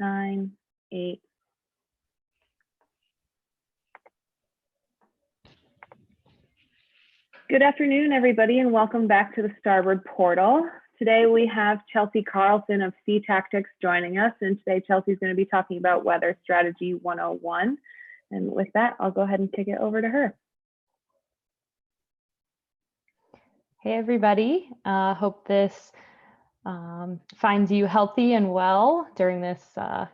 9, 8. Good afternoon, everybody, and welcome back to the Starboard Portal. Today we have Chelsea Carlson of Sea Tactics joining us, and today Chelsea's going to be talking about Weather Strategy 101. And with that, I'll go ahead and kick it over to her. Hey, everybody. Hope this finds you healthy and well during this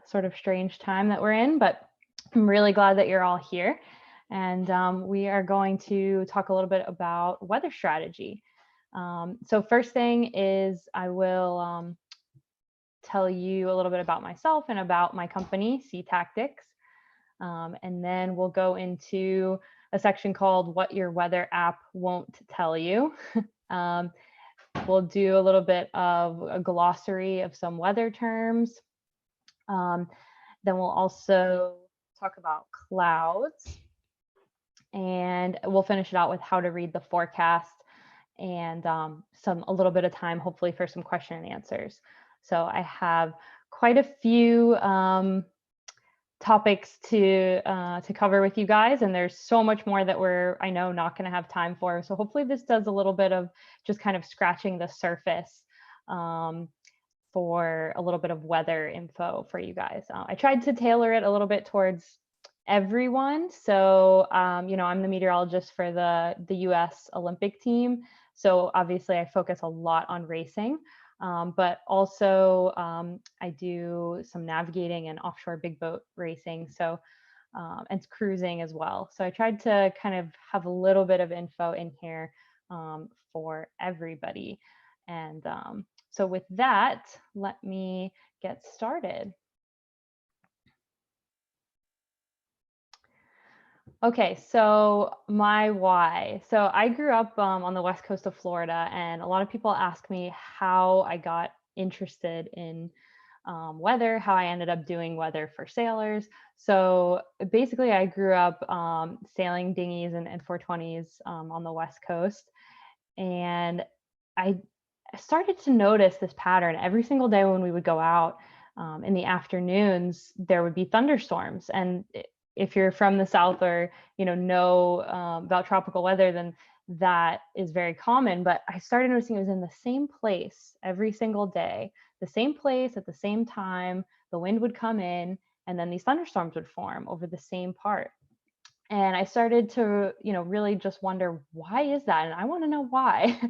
sort of strange time that we're in, but I'm really glad that you're all here. And we are going to talk a little bit about weather strategy. So first thing is I will tell you a little bit about myself and about my company, Sea Tactics. And then we'll go into a section called What Your Weather App Won't Tell You. We'll do a little bit of a glossary of some weather terms. Then we'll also talk about clouds. And we'll finish it out with how to read the forecast and a little bit of time, hopefully, for some question and answers. So I have quite a few topics to cover with you guys, and there's so much more that I know not going to have time for. So hopefully this does a little bit of just kind of scratching the surface for a little bit of weather info for you guys. I tried to tailor it a little bit towards everyone. So I'm the meteorologist for the US Olympic team. So obviously I focus a lot on racing. But also I do some navigating and offshore big boat racing, so and cruising as well. So I tried to kind of have a little bit of info in here for everybody. And so with that, let me get started. Okay, so my why. So I grew up on the west coast of Florida, and a lot of people ask me how I got interested in weather, how I ended up doing weather for sailors. So basically, I grew up sailing dinghies and 420s on the west coast, and I started to notice this pattern every single day when we would go out in the afternoons. There would be thunderstorms, and if you're from the South or know about tropical weather, then that is very common. But I started noticing it was in the same place every single day, the same place at the same time. The wind would come in, and then these thunderstorms would form over the same part. And I started to, really just wonder, why is that? And I want to know why.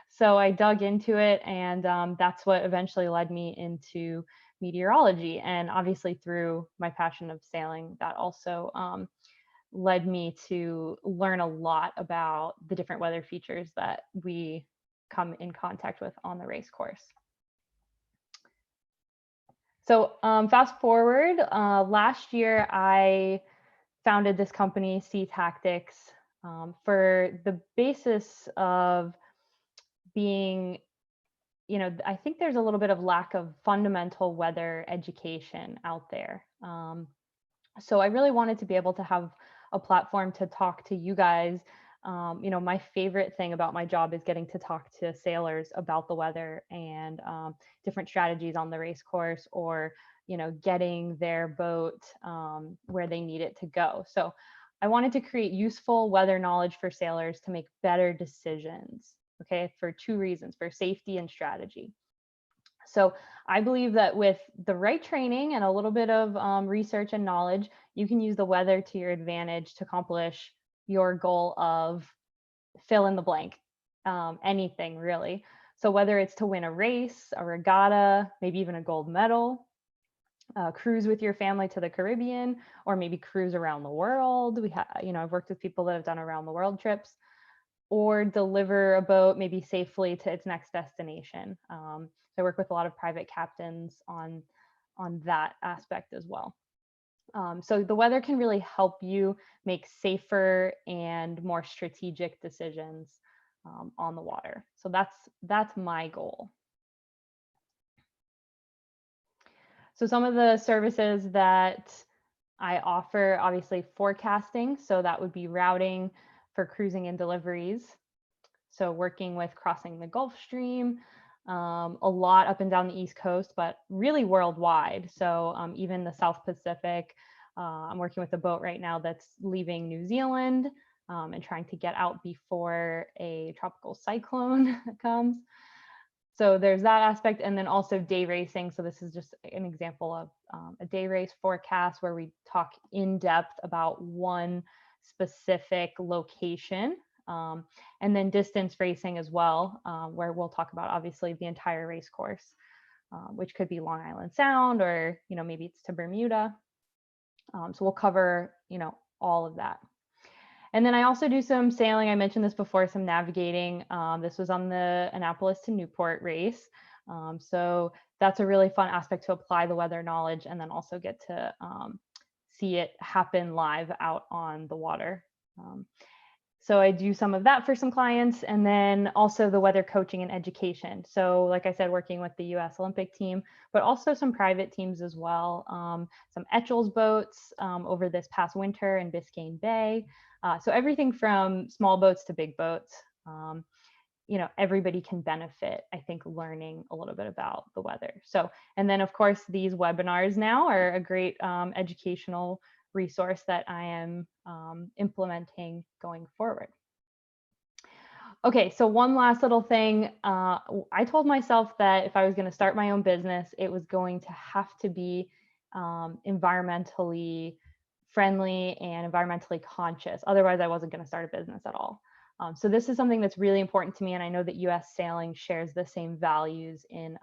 So I dug into it, and that's what eventually led me into meteorology. And obviously through my passion of sailing, that also led me to learn a lot about the different weather features that we come in contact with on the race course. So fast forward, last year I founded this company, Sea Tactics, for the basis of being, I think there's a little bit of lack of fundamental weather education out there. So I really wanted to be able to have a platform to talk to you guys. My favorite thing about my job is getting to talk to sailors about the weather and different strategies on the race course, or getting their boat where they need it to go. So I wanted to create useful weather knowledge for sailors to make better decisions, okay, for two reasons: for safety and strategy. So I believe that with the right training and a little bit of research and knowledge, you can use the weather to your advantage to accomplish your goal of fill in the blank, anything really. So whether it's to win a race, a regatta, maybe even a gold medal, cruise with your family to the Caribbean, or maybe cruise around the world. I've worked with people that have done around the world trips, or deliver a boat maybe safely to its next destination. I work with a lot of private captains on that aspect as well. So the weather can really help you make safer and more strategic decisions on the water. So that's my goal. So some of the services that I offer, obviously forecasting. So that would be routing for cruising and deliveries. So working with crossing the Gulf Stream, a lot up and down the East Coast, but really worldwide. So even the South Pacific. I'm working with a boat right now that's leaving New Zealand and trying to get out before a tropical cyclone comes. So there's that aspect, and then also day racing. So this is just an example of a day race forecast where we talk in depth about one specific location. And then distance racing as well, where we'll talk about obviously the entire race course, which could be Long Island Sound, or maybe it's to Bermuda. So we'll cover all of that. And then I also do some sailing. I mentioned this before, some navigating. This was on the Annapolis to Newport race. So that's a really fun aspect to apply the weather knowledge and then also get to see it happen live out on the water. So I do some of that for some clients, and then also the weather coaching and education. So like I said, working with the US Olympic team, but also some private teams as well. Some Etchells boats over this past winter in Biscayne Bay. So everything from small boats to big boats. Everybody can benefit, I think, learning a little bit about the weather. So, and then of course, these webinars now are a great educational resource that I am implementing going forward. Okay, so one last little thing. I told myself that if I was going to start my own business, it was going to have to be environmentally friendly and environmentally conscious. Otherwise, I wasn't going to start a business at all. So this is something that's really important to me, and I know that US Sailing shares the same values in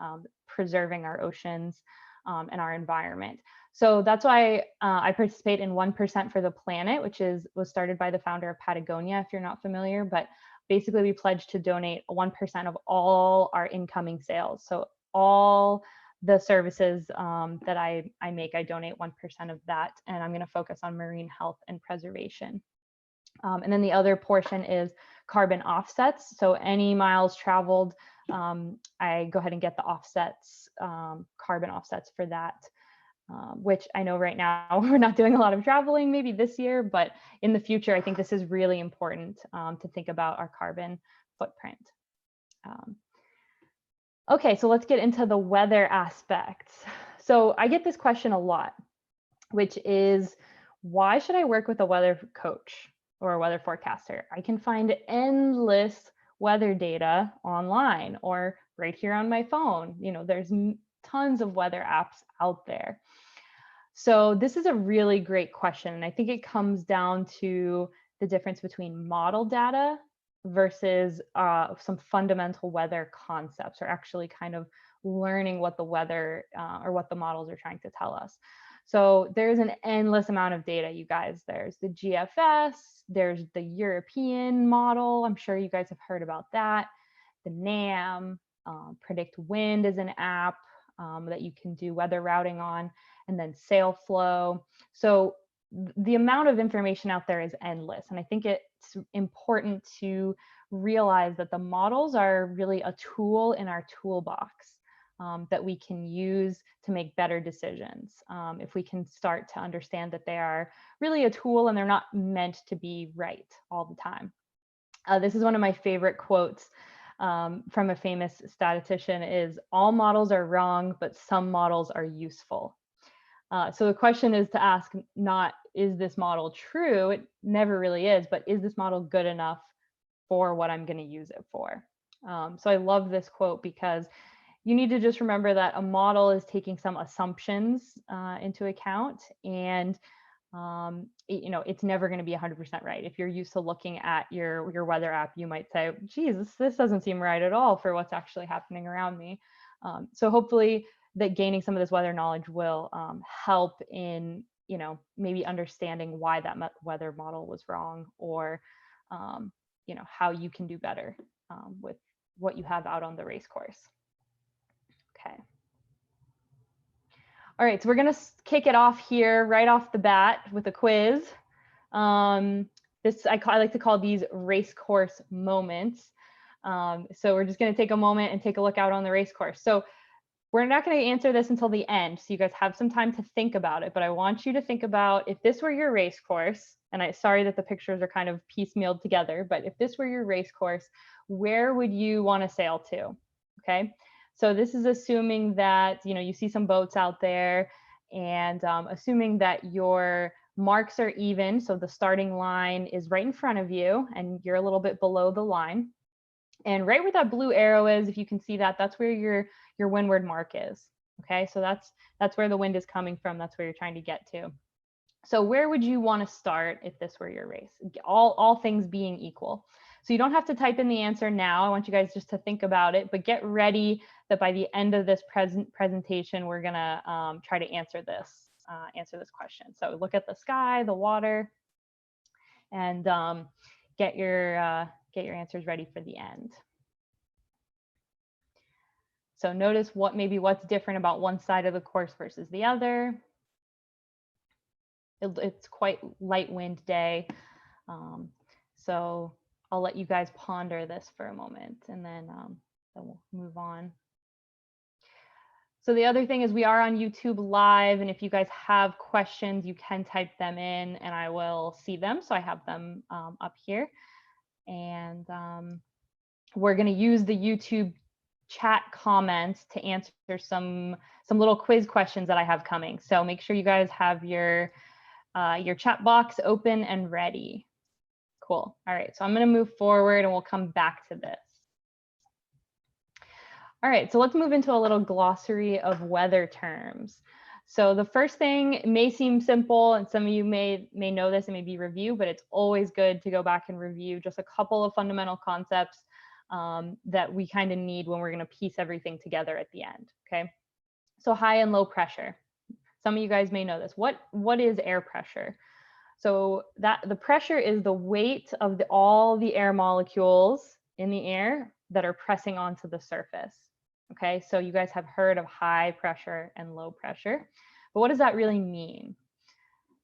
preserving our oceans and our environment. So that's why I participate in 1% for the Planet, which was started by the founder of Patagonia, if you're not familiar. But basically, we pledge to donate 1% of all our incoming sales. So all the services that I make, I donate 1% of that, and I'm going to focus on marine health and preservation. And then the other portion is carbon offsets. So any miles traveled, I go ahead and get the offsets, carbon offsets for that, which I know right now we're not doing a lot of traveling maybe this year, but in the future, I think this is really important to think about our carbon footprint. Okay, so let's get into the weather aspects. So I get this question a lot, which is, why should I work with a weather coach or a weather forecaster? I can find endless weather data online or right here on my phone. There's tons of weather apps out there. So this is a really great question. And I think it comes down to the difference between model data versus some fundamental weather concepts, or actually kind of learning what the weather or what the models are trying to tell us. So there's an endless amount of data, you guys. There's the GFS, there's the European model. I'm sure you guys have heard about that. The NAM, Predict Wind is an app that you can do weather routing on, and then Sail Flow. So the amount of information out there is endless. And I think it's important to realize that the models are really a tool in our toolbox that we can use to make better decisions. If we can start to understand that they are really a tool and they're not meant to be right all the time. This is one of my favorite quotes from a famous statistician is, all models are wrong, but some models are useful. So the question is to ask not, is this model true? It never really is, but is this model good enough for what I'm going to use it for? So I love this quote because you need to just remember that a model is taking some assumptions into account, and it's never going to be 100% right. If you're used to looking at your weather app, you might say, geez, this doesn't seem right at all for what's actually happening around me. So hopefully that gaining some of this weather knowledge will help in, maybe understanding why that weather model was wrong, or, how you can do better with what you have out on the race course. Okay. All right, so we're going to kick it off here right off the bat with a quiz. I like to call these racecourse moments. So we're just going to take a moment and take a look out on the race course. So we're not going to answer this until the end, so you guys have some time to think about it, but I want you to think about, if this were your race course, and sorry that the pictures are kind of piecemealed together, but if this were your race course, where would you want to sail to? Okay. So this is assuming that, you see some boats out there, and assuming that your marks are even. So the starting line is right in front of you and you're a little bit below the line. And right where that blue arrow is, if you can see that, that's where your windward mark is. Okay, so that's where the wind is coming from. That's where you're trying to get to. So where would you want to start if this were your race? All things being equal. So you don't have to type in the answer now. I want you guys just to think about it, but get ready that by the end of this presentation, we're gonna try to answer this question. So look at the sky, the water, and get your answers ready for the end. So notice what's different about one side of the course versus the other. It's quite light wind day. So I'll let you guys ponder this for a moment, and then we'll move on. So the other thing is we are on YouTube Live, and if you guys have questions, you can type them in and I will see them. So I have them up here. And we're going to use the YouTube chat comments to answer some little quiz questions that I have coming. So make sure you guys have your chat box open and ready. Cool. All right, so I'm going to move forward and we'll come back to this. All right, so let's move into a little glossary of weather terms. So the first thing may seem simple, and some of you may know this and maybe review, but it's always good to go back and review just a couple of fundamental concepts that we kind of need when we're going to piece everything together at the end. Okay, so high and low pressure. Some of you guys may know this. What is air pressure? So the pressure is the weight of all the air molecules in the air that are pressing onto the surface. Okay, so you guys have heard of high pressure and low pressure, but what does that really mean?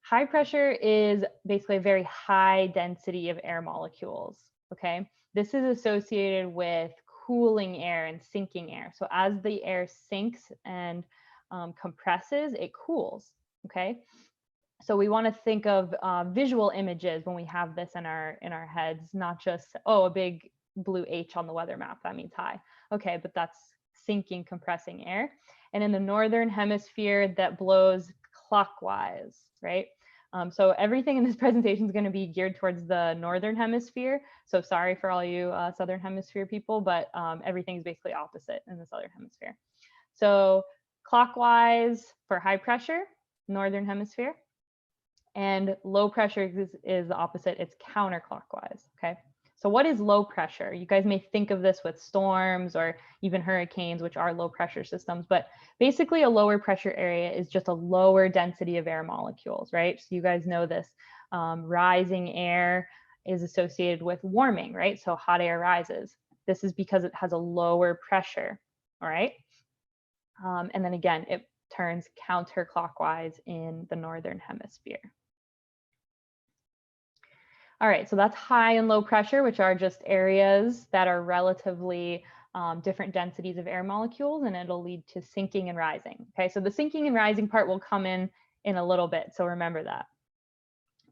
High pressure is basically a very high density of air molecules. Okay, this is associated with cooling air and sinking air. So as the air sinks and compresses, it cools. Okay, so we want to think of visual images when we have this in our heads, not just, oh, a big blue H on the weather map, that means high. Okay, but that's sinking, compressing air. And in the northern hemisphere, that blows clockwise, right? So everything in this presentation is going to be geared towards the northern hemisphere. So sorry for all you southern hemisphere people, but everything is basically opposite in the southern hemisphere. So clockwise for high pressure, northern hemisphere, and low pressure is the opposite. It's counterclockwise. Okay. So what is low pressure? You guys may think of this with storms or even hurricanes, which are low pressure systems, but basically a lower pressure area is just a lower density of air molecules, right? So you guys know this. Rising air is associated with warming, right? So hot air rises. This is because it has a lower pressure, all right? And then again, it turns counterclockwise in the northern hemisphere. All right, so that's high and low pressure, which are just areas that are relatively different densities of air molecules, and it'll lead to sinking and rising. Okay, so the sinking and rising part will come in a little bit, so remember that.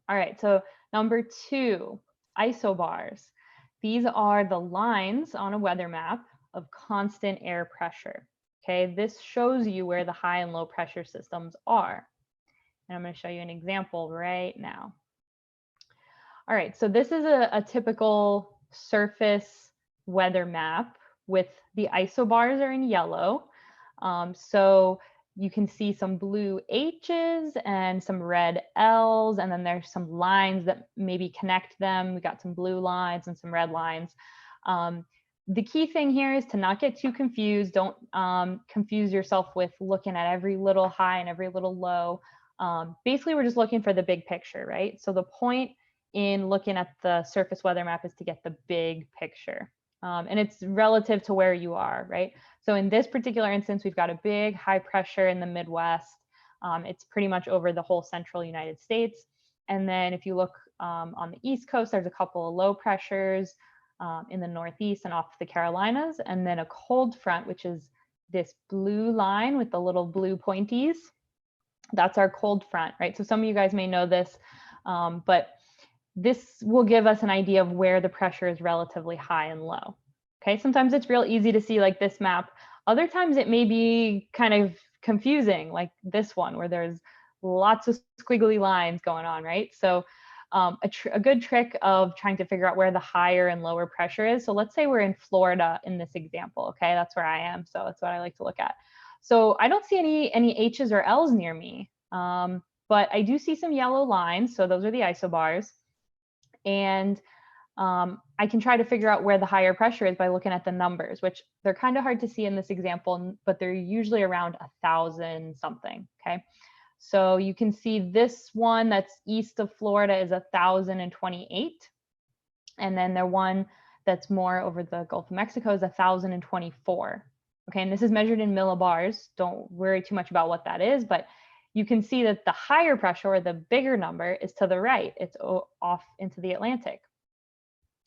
All right, so number 2, isobars. These are the lines on a weather map of constant air pressure. Okay, this shows you where the high and low pressure systems are. And I'm going to show you an example right now. All right, so this is a typical surface weather map with the isobars are in yellow. So you can see some blue H's and some red L's, and then there's some lines that maybe connect them. We got some blue lines and some red lines. The key thing here is to not get too confused. Don't confuse yourself with looking at every little high and every little low. Basically, we're just looking for the big picture, right? So the point in looking at the surface weather map is to get the big picture. And it's relative to where you are, right? So in this particular instance, we've got a big high pressure in the Midwest. It's pretty much over the whole central United States. And then if you look on the East Coast, there's a couple of low pressures in the Northeast and off the Carolinas, and then a cold front, which is this blue line with the little blue pointies. That's our cold front, right? So some of you guys may know this, but this will give us an idea of where the pressure is relatively high and low. Okay, sometimes it's real easy to see like this map. Other times it may be kind of confusing, like this one where there's lots of squiggly lines going on, right? So a good trick of trying to figure out where the higher and lower pressure is. So let's say we're in Florida in this example, okay? That's where I am, so that's what I like to look at. So I don't see any H's or L's near me, but I do see some yellow lines, so those are the isobars. And I can try to figure out where the higher pressure is by looking at the numbers, which they're kind of hard to see in this example, but they're usually around 1,000 something, okay? So you can see this one that's east of Florida is 1,028. And then the one that's more over the Gulf of Mexico is 1,024. Okay, and this is measured in millibars. Don't worry too much about what that is, but you can see that the higher pressure, or the bigger number, is to the right. It's off into the Atlantic.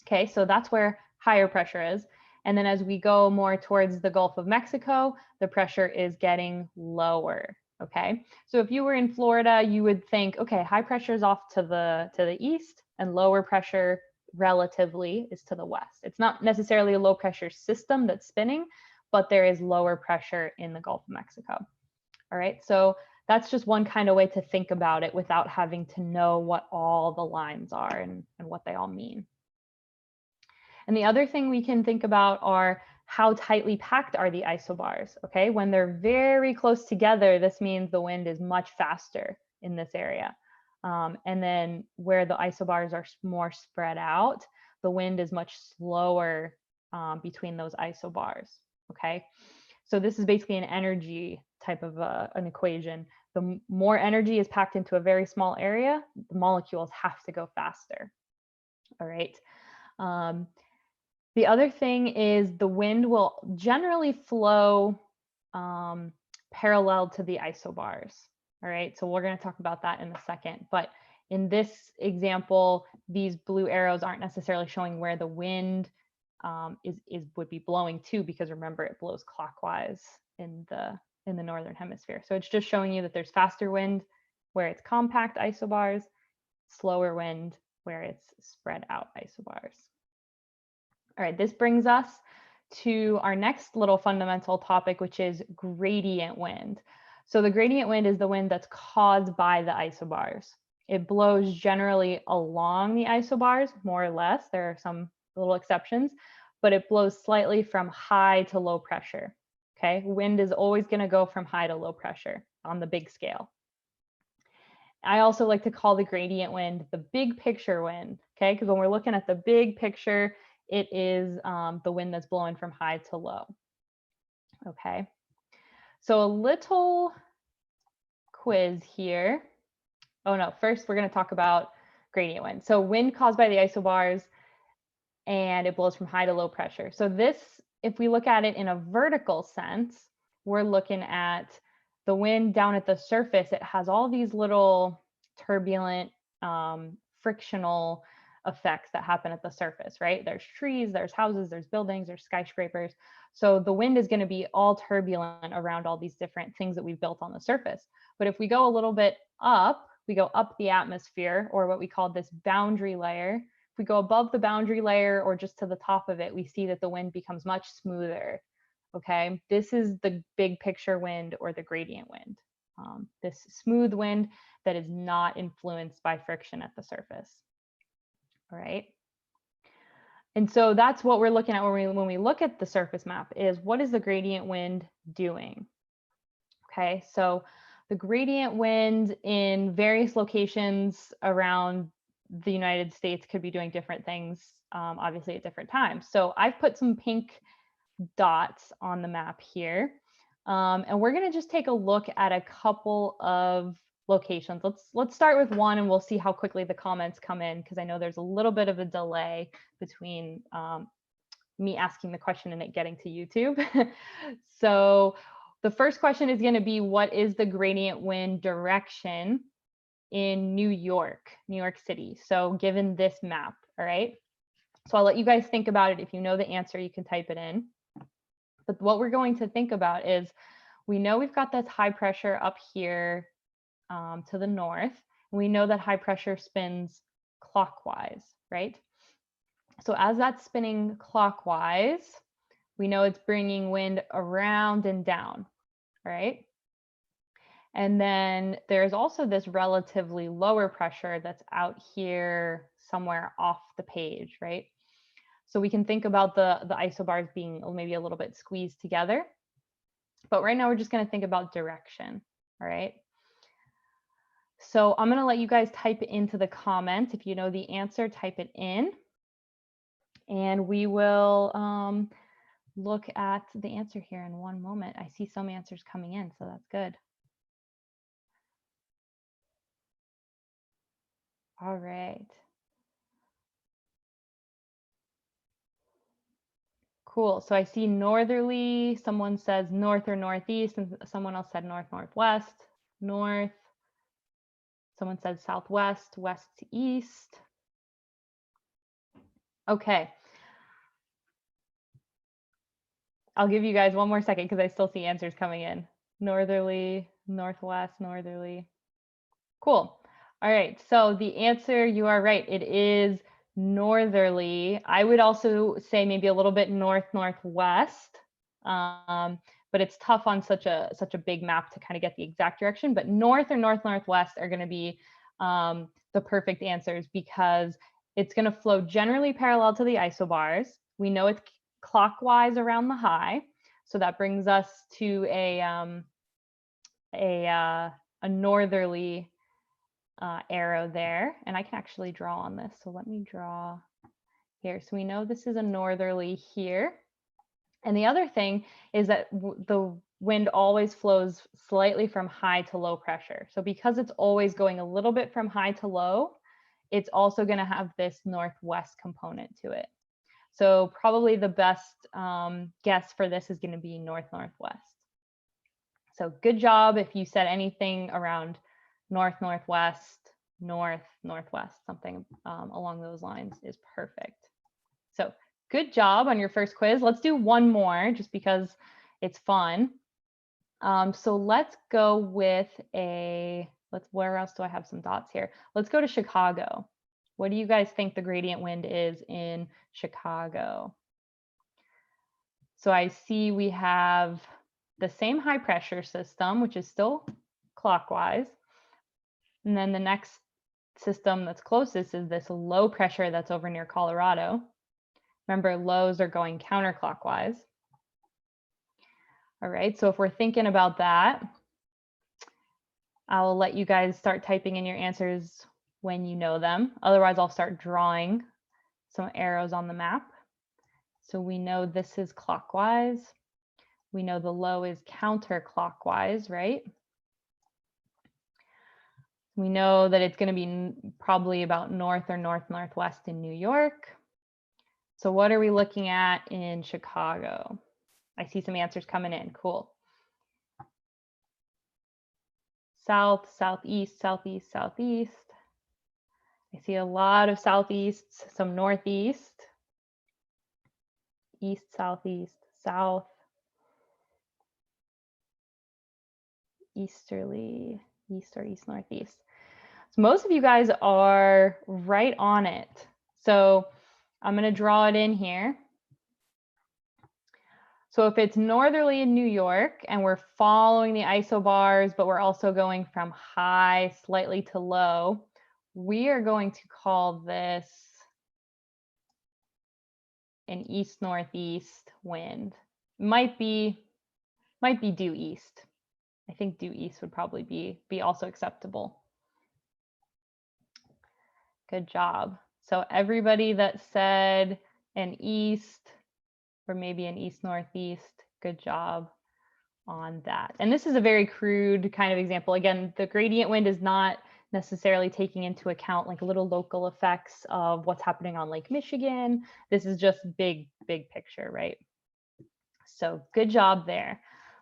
Okay, so that's where higher pressure is. And then as we go more towards the Gulf of Mexico, the pressure is getting lower. Okay, so if you were in Florida, you would think, okay, high pressure is off to the east, and lower pressure relatively is to the west. It's not necessarily a low pressure system that's spinning, but there is lower pressure in the Gulf of Mexico. All right, so that's just one kind of way to think about it without having to know what all the lines are and what they all mean. And the other thing we can think about are how tightly packed are the isobars, okay? When they're very close together, this means the wind is much faster in this area. And then where the isobars are more spread out, the wind is much slower between those isobars, okay? So this is basically an energy type of an equation. The more energy is packed into a very small area, the molecules have to go faster, all right? The other thing is the wind will generally flow parallel to the isobars. All right, so we're going to talk about that in a second. But in this example, these blue arrows aren't necessarily showing where the wind would be blowing to, because remember, it blows clockwise in the northern hemisphere. So it's just showing you that there's faster wind where it's compact isobars, slower wind where it's spread out isobars. All right, this brings us to our next little fundamental topic, which is gradient wind. So the gradient wind is the wind that's caused by the isobars. It blows generally along the isobars, more or less. There are some little exceptions, but it blows slightly from high to low pressure. Okay, wind is always going to go from high to low pressure on the big scale. I also like to call the gradient wind the big picture wind, okay? Because when we're looking at the big picture, it is the wind that's blowing from high to low, okay? So a little quiz here. Oh no, first we're going to talk about gradient wind. So wind caused by the isobars, and it blows from high to low pressure. So this, if we look at it in a vertical sense, we're looking at the wind down at the surface. It has all these little turbulent, frictional effects that happen at the surface, right? There's trees, there's houses, there's buildings, there's skyscrapers. So the wind is going to be all turbulent around all these different things that we've built on the surface. But if we go a little bit up, we go up the atmosphere, or what we call this boundary layer. If we go above the boundary layer or just to the top of it, we see that the wind becomes much smoother. Okay, this is the big picture wind, or the gradient wind. This smooth wind that is not influenced by friction at the surface. All right. And so that's what we're looking at when we look at the surface map, is what is the gradient wind doing? Okay, so the gradient wind in various locations around the United States could be doing different things, obviously at different times. So I've put some pink dots on the map here. And we're going to just take a look at a couple of locations. Let's start with one, and we'll see how quickly the comments come in, because I know there's a little bit of a delay between me asking the question and it getting to YouTube. So the first question is going to be, what is the gradient wind direction in New York City? So given this map, all right? So I'll let you guys think about it. If you know the answer, you can type it in. But what we're going to think about is, we know we've got this high pressure up here to the north. We know that high pressure spins clockwise, right? So as that's spinning clockwise, We know it's bringing wind around and down, right? And then there's also this relatively lower pressure that's out here somewhere off the page, right? So we can think about the isobars being maybe a little bit squeezed together. But right now we're just going to think about direction, all right? So I'm going to let you guys type it into the comments. If you know the answer, type it in. And we will look at the answer here in one moment. I see some answers coming in, so that's good. All right. Cool. So I see northerly. Someone says north or northeast, and someone else said north, northwest, north. Someone said southwest, west to east. Okay. I'll give you guys one more second because I still see answers coming in. Northerly, northwest, northerly. Cool. All right. So the answer, you are right. It is northerly. I would also say maybe a little bit north, northwest. But it's tough on such a big map to kind of get the exact direction. But north or north, northwest are going to be the perfect answers because it's going to flow generally parallel to the isobars. We know it's clockwise around the high. So that brings us to a northerly arrow there. And I can actually draw on this. So let me draw here. So we know this is a northerly here. And the other thing is that the wind always flows slightly from high to low pressure. So because it's always going a little bit from high to low, it's also going to have this northwest component to it. So probably the best guess for this is going to be north, northwest. So good job if you said anything around north, northwest, north, northwest, something along those lines is perfect. So good job on your first quiz. Let's do one more just because it's fun. So let's go with where else do I have some dots here? Let's go to Chicago. What do you guys think the gradient wind is in Chicago? So I see we have the same high pressure system, which is still clockwise. And then the next system that's closest is this low pressure that's over near Colorado. Remember, lows are going counterclockwise. All right, so if we're thinking about that, I'll let you guys start typing in your answers when you know them. Otherwise, I'll start drawing some arrows on the map. So we know this is clockwise. We know the low is counterclockwise, right? We know that it's going to be probably about north or northwest in New York. So what are we looking at in Chicago? I see some answers coming in. Cool. South, southeast, southeast, southeast. I see a lot of southeasts, some northeast, east, southeast, south, easterly, east or east, northeast. So most of you guys are right on it. So I'm going to draw it in here. So if it's northerly in New York and we're following the isobars, but we're also going from high slightly to low, we are going to call this an east-northeast wind. Might be due east. I think due east would probably be also acceptable. Good job. So everybody that said an east or maybe an east-northeast, good job on that. And this is a very crude kind of example. Again, the gradient wind is not necessarily taking into account like little local effects of what's happening on Lake Michigan. This is just big picture, right? So good job there.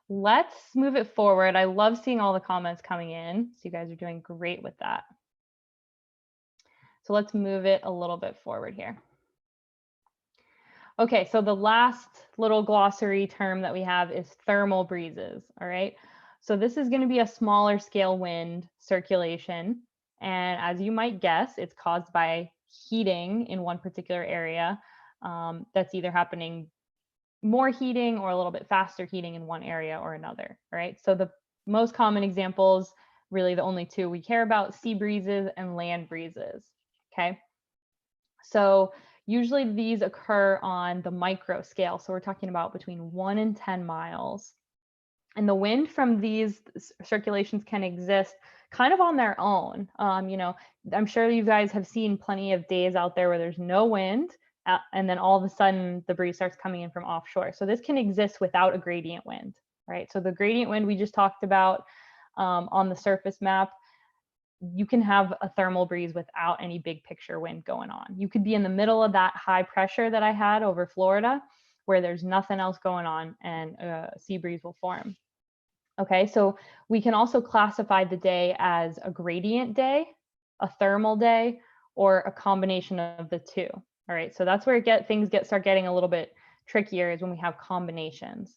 Let's move it forward. I love seeing all the comments coming in. So you guys are doing great with that. So let's move it a little bit forward here. Okay, so the last little glossary term that we have is thermal breezes, all right? So this is going to be a smaller scale wind circulation. And as you might guess, it's caused by heating in one particular area that's either happening more heating or a little bit faster heating in one area or another, right? So the most common examples, really the only two we care about, sea breezes and land breezes, okay? So usually these occur on the micro scale. So we're talking about between 1 and 10 miles. And the wind from these circulations can exist kind of on their own. You know, I'm sure you guys have seen plenty of days out there where there's no wind, and then all of a sudden the breeze starts coming in from offshore. So this can exist without a gradient wind, right? So the gradient wind we just talked about on the surface map, you can have a thermal breeze without any big picture wind going on. You could be in the middle of that high pressure that I had over Florida, where there's nothing else going on, and a sea breeze will form. Okay, so we can also classify the day as a gradient day, a thermal day, or a combination of the two. All right, so that's where things start getting a little bit trickier, is when we have combinations.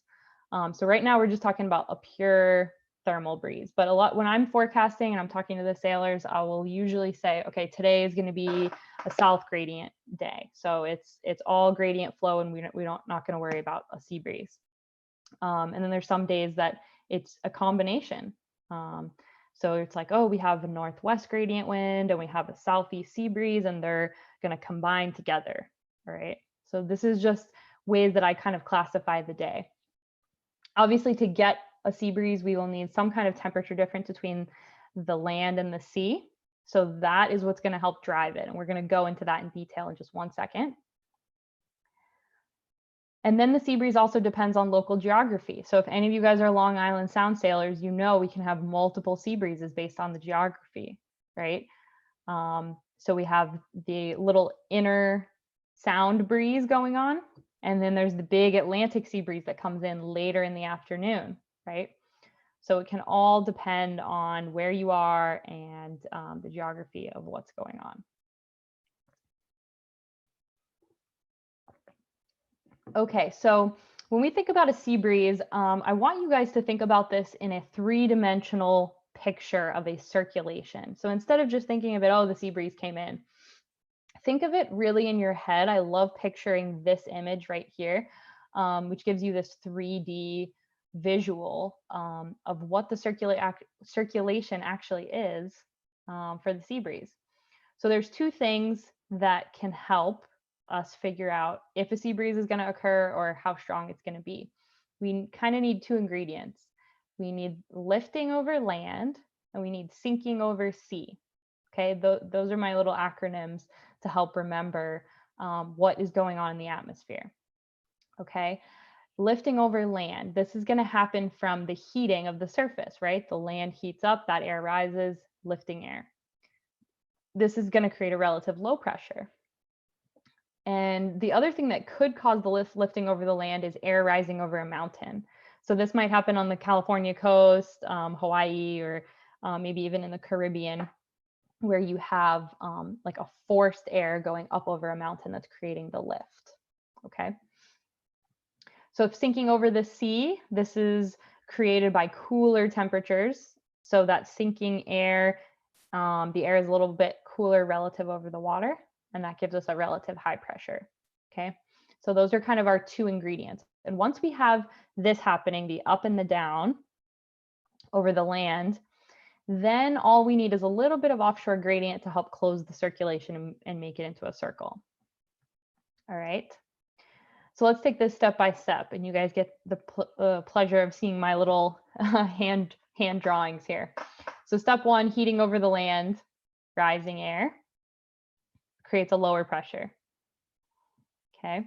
So right now we're just talking about a pure thermal breeze, but when I'm forecasting and I'm talking to the sailors, I will usually say, okay, today is going to be a south gradient day, so it's all gradient flow, and we don't not going to worry about a sea breeze. And then there's some days that it's a combination. So it's like, oh, we have a northwest gradient wind and we have a southeast sea breeze, and they're going to combine together. All right. So this is just ways that I kind of classify the day. Obviously, to get a sea breeze, we will need some kind of temperature difference between the land and the sea. So that is what's going to help drive it. And we're going to go into that in detail in just one second. And then the sea breeze also depends on local geography. So if any of you guys are Long Island Sound sailors, you know we can have multiple sea breezes based on the geography, right? So we have the little inner sound breeze going on, and then there's the big Atlantic sea breeze that comes in later in the afternoon, right? So it can all depend on where you are and the geography of what's going on. Okay, so when we think about a sea breeze, I want you guys to think about this in a three-dimensional picture of a circulation. So instead of just thinking of it, oh, the sea breeze came in, think of it really in your head. I love picturing this image right here, which gives you this 3D visual of what the circulation actually is for the sea breeze. So there's two things that can help us figure out if a sea breeze is going to occur or how strong it's going to be. We kind of need two ingredients. We need lifting over land, and we need sinking over sea. Okay, those are my little acronyms to help remember what is going on in the atmosphere. Okay, lifting over land. This is going to happen from the heating of the surface, right? The land heats up, that air rises, lifting air. This is going to create a relative low pressure. And the other thing that could cause the lifting over the land is air rising over a mountain. So this might happen on the California coast, Hawaii, or maybe even in the Caribbean, where you have like a forced air going up over a mountain that's creating the lift. Okay. So if sinking over the sea, this is created by cooler temperatures. So that sinking air, the air is a little bit cooler relative over the water, and that gives us a relative high pressure. Okay, so those are kind of our two ingredients. And once we have this happening, the up and the down over the land, then all we need is a little bit of offshore gradient to help close the circulation and make it into a circle. All right. So let's take this step by step, and you guys get the pleasure of seeing my little hand drawings here. So step one, heating over the land, rising air creates a lower pressure. Okay.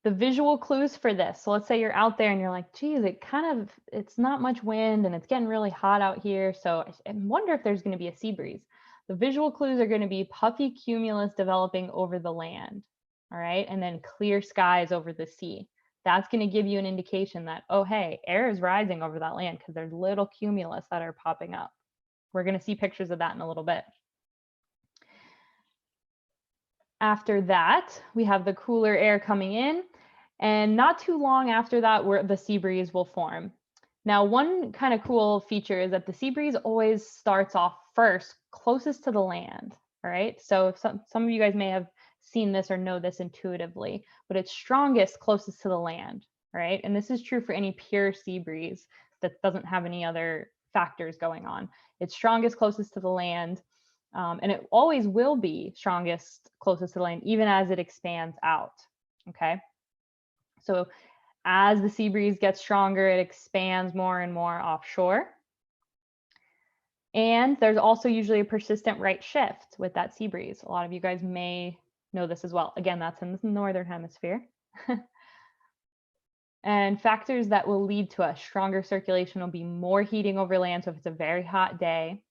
The visual clues for this. So let's say you're out there and you're like, geez, it's not much wind and it's getting really hot out here. So I wonder if there's going to be a sea breeze. The visual clues are going to be puffy cumulus developing over the land. All right. And then clear skies over the sea. That's going to give you an indication that, oh, hey, air is rising over that land because there's little cumulus that are popping up. We're going to see pictures of that in a little bit. After that, we have the cooler air coming in, and not too long after that, where the sea breeze will form. Now, one kind of cool feature is that the sea breeze always starts off first, closest to the land. All right. So some of you guys may have seen this or know this intuitively, but it's strongest closest to the land, right? And this is true for any pure sea breeze that doesn't have any other factors going on. It's strongest closest to the land, and it always will be strongest closest to the land, even as it expands out, okay? So as the sea breeze gets stronger, it expands more and more offshore. And there's also usually a persistent right shift with that sea breeze. A lot of you guys may know this as well. Again, that's in the northern hemisphere. And factors that will lead to a stronger circulation will be more heating over land. So if it's a very hot day,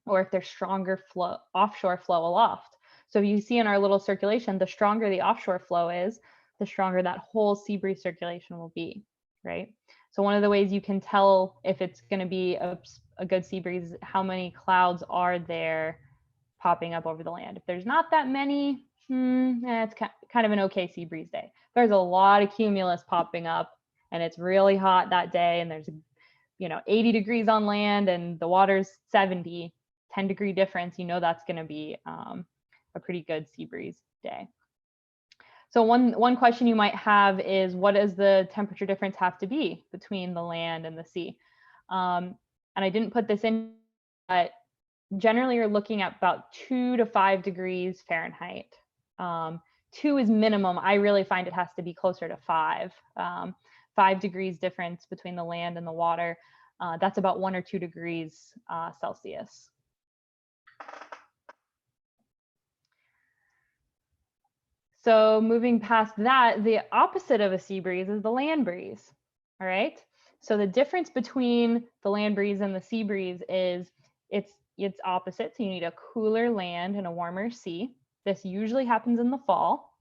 or if there's stronger flow, offshore flow aloft. So if you see in our little circulation, the stronger the offshore flow is, the stronger that whole sea breeze circulation will be, right? So one of the ways you can tell if it's going to be a good sea breeze is how many clouds are there popping up over the land. If there's not that many, it's kind of an okay sea breeze day. There's a lot of cumulus popping up and it's really hot that day, and there's 80 degrees on land and the water's 70, 10-degree difference, that's going to be a pretty good sea breeze day. So one question you might have is, what does the temperature difference have to be between the land and the sea? And I didn't put this in, but generally you're looking at about 2 to 5 degrees Fahrenheit. 2 is minimum. I really find it has to be closer to 5. 5 degrees difference between the land and the water. That's about 1 or 2 degrees Celsius. So moving past that, the opposite of a sea breeze is the land breeze. All right. So the difference between the land breeze and the sea breeze is it's opposite. So you need a cooler land and a warmer sea. This usually happens in the fall.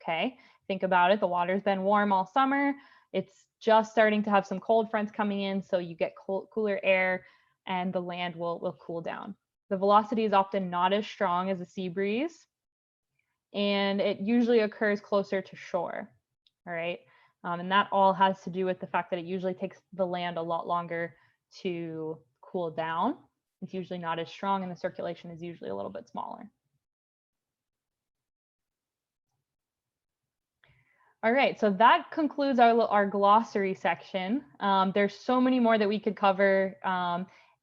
Okay. Think about it. The water's been warm all summer. It's just starting to have some cold fronts coming in. So you get cooler air and the land will cool down. The velocity is often not as strong as a sea breeze, and it usually occurs closer to shore. All right. And that all has to do with the fact that it usually takes the land a lot longer to cool down. It's usually not as strong, and the circulation is usually a little bit smaller. All right, so that concludes our glossary section. There's so many more that we could cover,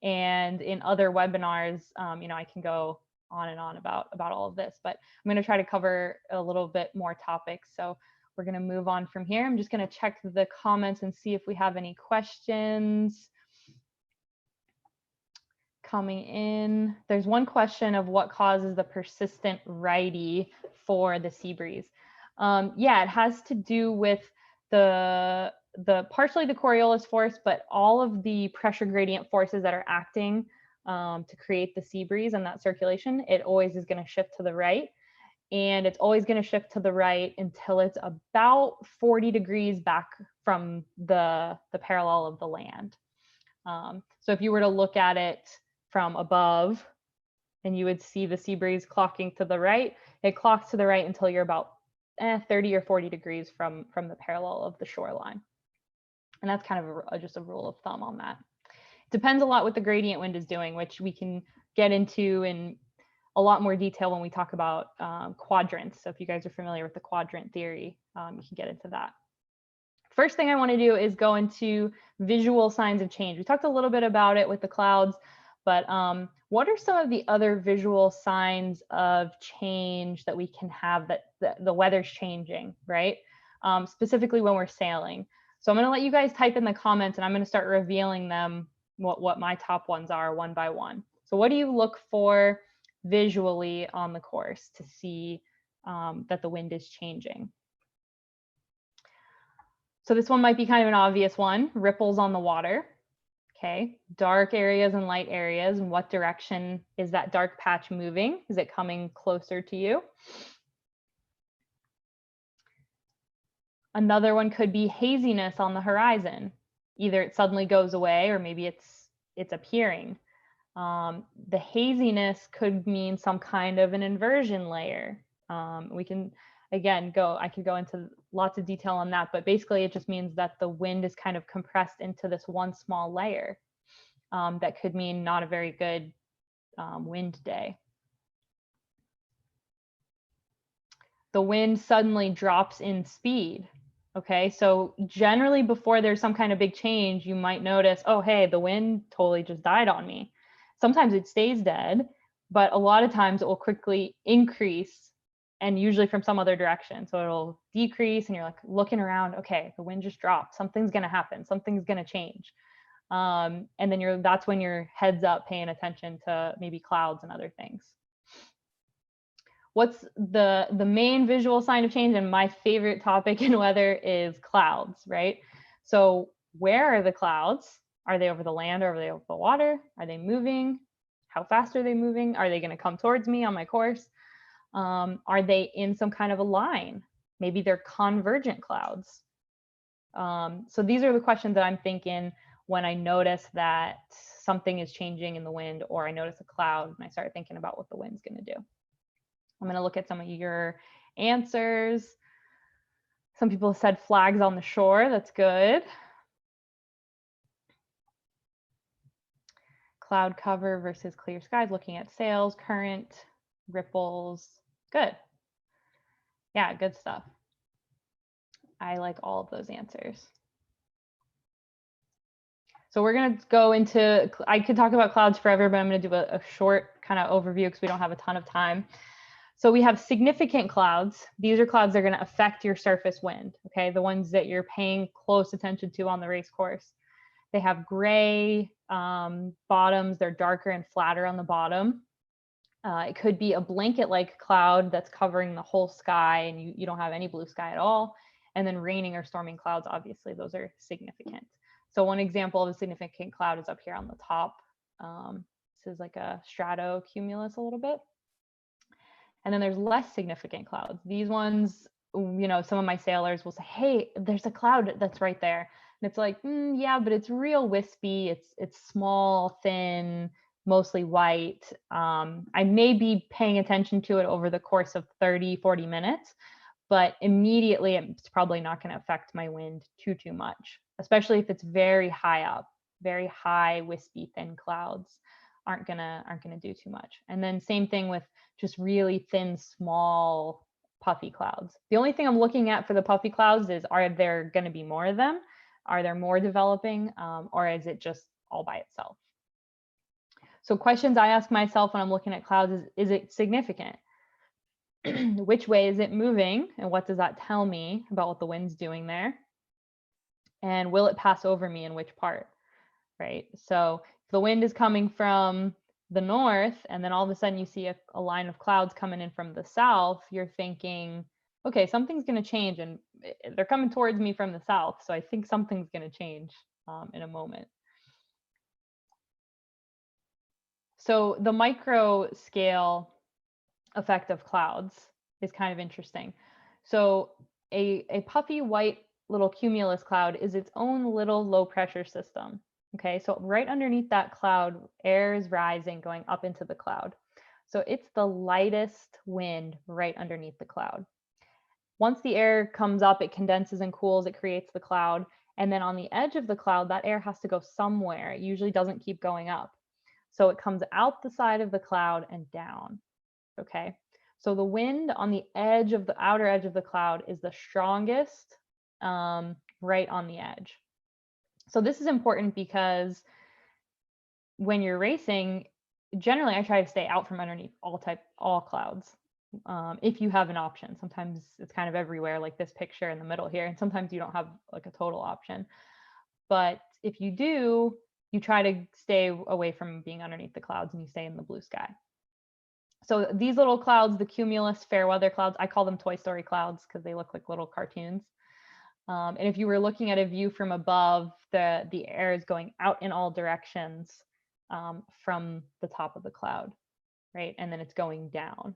and in other webinars, I can go on and on about all of this, but I'm going to try to cover a little bit more topics. So we're going to move on from here. I'm just going to check the comments and see if we have any questions coming in. There's one question of what causes the persistent righty for the sea breeze. Yeah, it has to do with the partially the Coriolis force, but all of the pressure gradient forces that are acting to create the sea breeze and that circulation. It always is going to shift to the right, and it's always going to shift to the right until it's about 40 degrees back from the parallel of the land. So if you were to look at it from above, and you would see the sea breeze clocking to the right, it clocks to the right until you're about 30 or 40 degrees from the parallel of the shoreline. And that's kind of just a rule of thumb on that. Depends a lot what the gradient wind is doing, which we can get into in a lot more detail when we talk about quadrants. So if you guys are familiar with the quadrant theory, you can get into that. First thing I want to do is go into visual signs of change. We talked a little bit about it with the clouds, but what are some of the other visual signs of change that we can have that the weather's changing, right? Specifically when we're sailing. So I'm going to let you guys type in the comments, and I'm going to start revealing them, what my top ones are one by one. So what do you look for visually on the course to see that the wind is changing? So this one might be kind of an obvious one, ripples on the water. Okay, dark areas and light areas. In what direction is that dark patch moving? Is it coming closer to you? Another one could be haziness on the horizon. Either it suddenly goes away, or maybe it's appearing. The haziness could mean some kind of an inversion layer. We can, again, I could go into lots of detail on that, but basically it just means that the wind is kind of compressed into this one small layer. That could mean not a very good wind day. the wind suddenly drops in speed. Okay, so generally before there's some kind of big change, you might notice, oh, hey, the wind totally just died on me. Sometimes it stays dead, but a lot of times it will quickly increase, and usually from some other direction. So it'll decrease and you're like looking around, okay, the wind just dropped. Something's going to happen. Something's going to change. And then that's when you're heads up paying attention to maybe clouds and other things. What's the main visual sign of change? And my favorite topic in weather is clouds, right? So where are the clouds? Are they over the land or are they over the water? Are they moving? How fast are they moving? Are they going to come towards me on my course? Are they in some kind of a line? Maybe they're convergent clouds. So these are the questions that I'm thinking when I notice that something is changing in the wind, or I notice a cloud and I start thinking about what the wind's going to do. I'm going to look at some of your answers. Some people said flags on the shore. That's good. Cloud cover versus clear skies, looking at sails, current, ripples. Good. Yeah, good stuff. I like all of those answers. So we're going to go into, I could talk about clouds forever, but I'm going to do a short kind of overview because we don't have a ton of time. So we have significant clouds. These are clouds that are going to affect your surface wind, okay? The ones that you're paying close attention to on the race course. They have gray bottoms. They're darker and flatter on the bottom. It could be a blanket-like cloud that's covering the whole sky and you don't have any blue sky at all. And then raining or storming clouds, obviously, those are significant. So one example of a significant cloud is up here on the top. This is like a stratocumulus a little bit. And then there's less significant clouds. These ones, you know, some of my sailors will say, hey, there's a cloud that's right there. And it's like, yeah, but it's real wispy. It's small, thin, mostly white. I may be paying attention to it over the course of 30, 40 minutes, but immediately it's probably not going to affect my wind too much, especially if it's very high up. Very high, wispy, thin clouds aren't gonna do too much. And then same thing with just really thin, small, puffy clouds. The only thing I'm looking at for the puffy clouds is, are there going to be more of them? Are there more developing, or is it just all by itself? So questions I ask myself when I'm looking at clouds is it significant? Which way is it moving? And what does that tell me about what the wind's doing there? And will it pass over me in which part, right? So if the wind is coming from the north and then all of a sudden you see a line of clouds coming in from the south, you're thinking, okay, something's going to change and they're coming towards me from the south. So I think something's going to change in a moment. So the micro scale effect of clouds is kind of interesting. So a puffy white little cumulus cloud is its own little low pressure system. Okay, so right underneath that cloud, air is rising, going up into the cloud. So it's the lightest wind right underneath the cloud. Once the air comes up, it condenses and cools, it creates the cloud. And then on the edge of the cloud, that air has to go somewhere. It usually doesn't keep going up. So it comes out the side of the cloud and down. Okay, so the wind on the edge of the outer edge of the cloud is the strongest right on the edge. So this is important because when you're racing, generally I try to stay out from underneath all clouds. If you have an option, sometimes it's kind of everywhere, like this picture in the middle here, and sometimes you don't have like a total option. But if you do, you try to stay away from being underneath the clouds and you stay in the blue sky. So these little clouds, the cumulus fair weather clouds, I call them Toy Story clouds because they look like little cartoons. And if you were looking at a view from above, the air is going out in all directions from the top of the cloud, right? And then it's going down.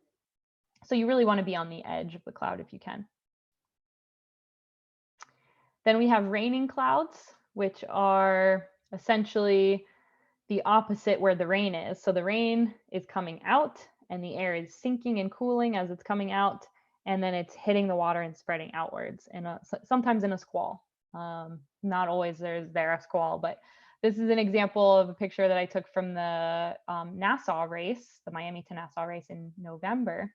So you really want to be on the edge of the cloud if you can. Then we have raining clouds, which are essentially the opposite where the rain is. So the rain is coming out and the air is sinking and cooling as it's coming out, and then it's hitting the water and spreading outwards, sometimes in a squall. Not always there's a squall, but this is an example of a picture that I took from the Nassau race, the Miami to Nassau race in November.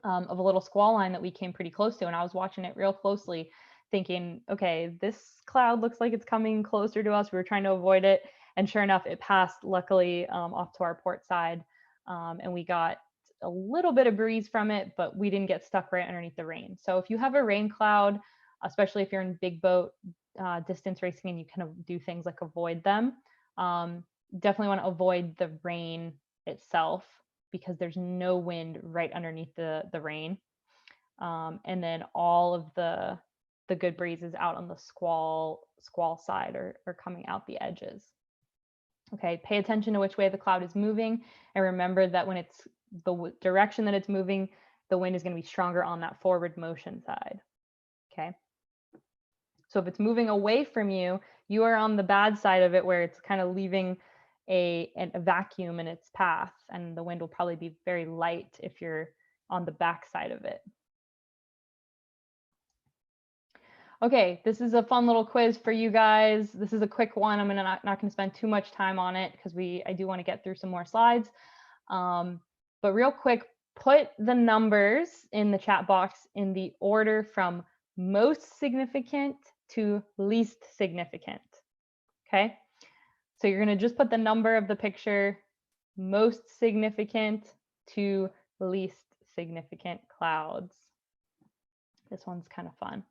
of a little squall line that we came pretty close to. And I was watching it real closely thinking, okay, this cloud looks like it's coming closer to us. We were trying to avoid it. And sure enough, it passed luckily off to our port side. And we got a little bit of breeze from it, but we didn't get stuck right underneath the rain. So if you have a rain cloud, especially if you're in big boat distance racing and you kind of do things like avoid them, definitely want to avoid the rain itself because there's no wind right underneath the rain. And then all of the good breezes out on the squall side are coming out the edges. Okay, pay attention to which way the cloud is moving, and remember that when it's the direction that it's moving, the wind is going to be stronger on that forward motion side. Okay, so if it's moving away from you, you are on the bad side of it where it's kind of leaving a vacuum in its path, and the wind will probably be very light if you're on the back side of it. Okay, this is a fun little quiz for you guys. This is a quick one. I'm not going to spend too much time on it because I do want to get through some more slides. But real quick, put the numbers in the chat box in the order from most significant to least significant. Okay, so you're going to just put the number of the picture most significant to least significant clouds. This one's kind of fun.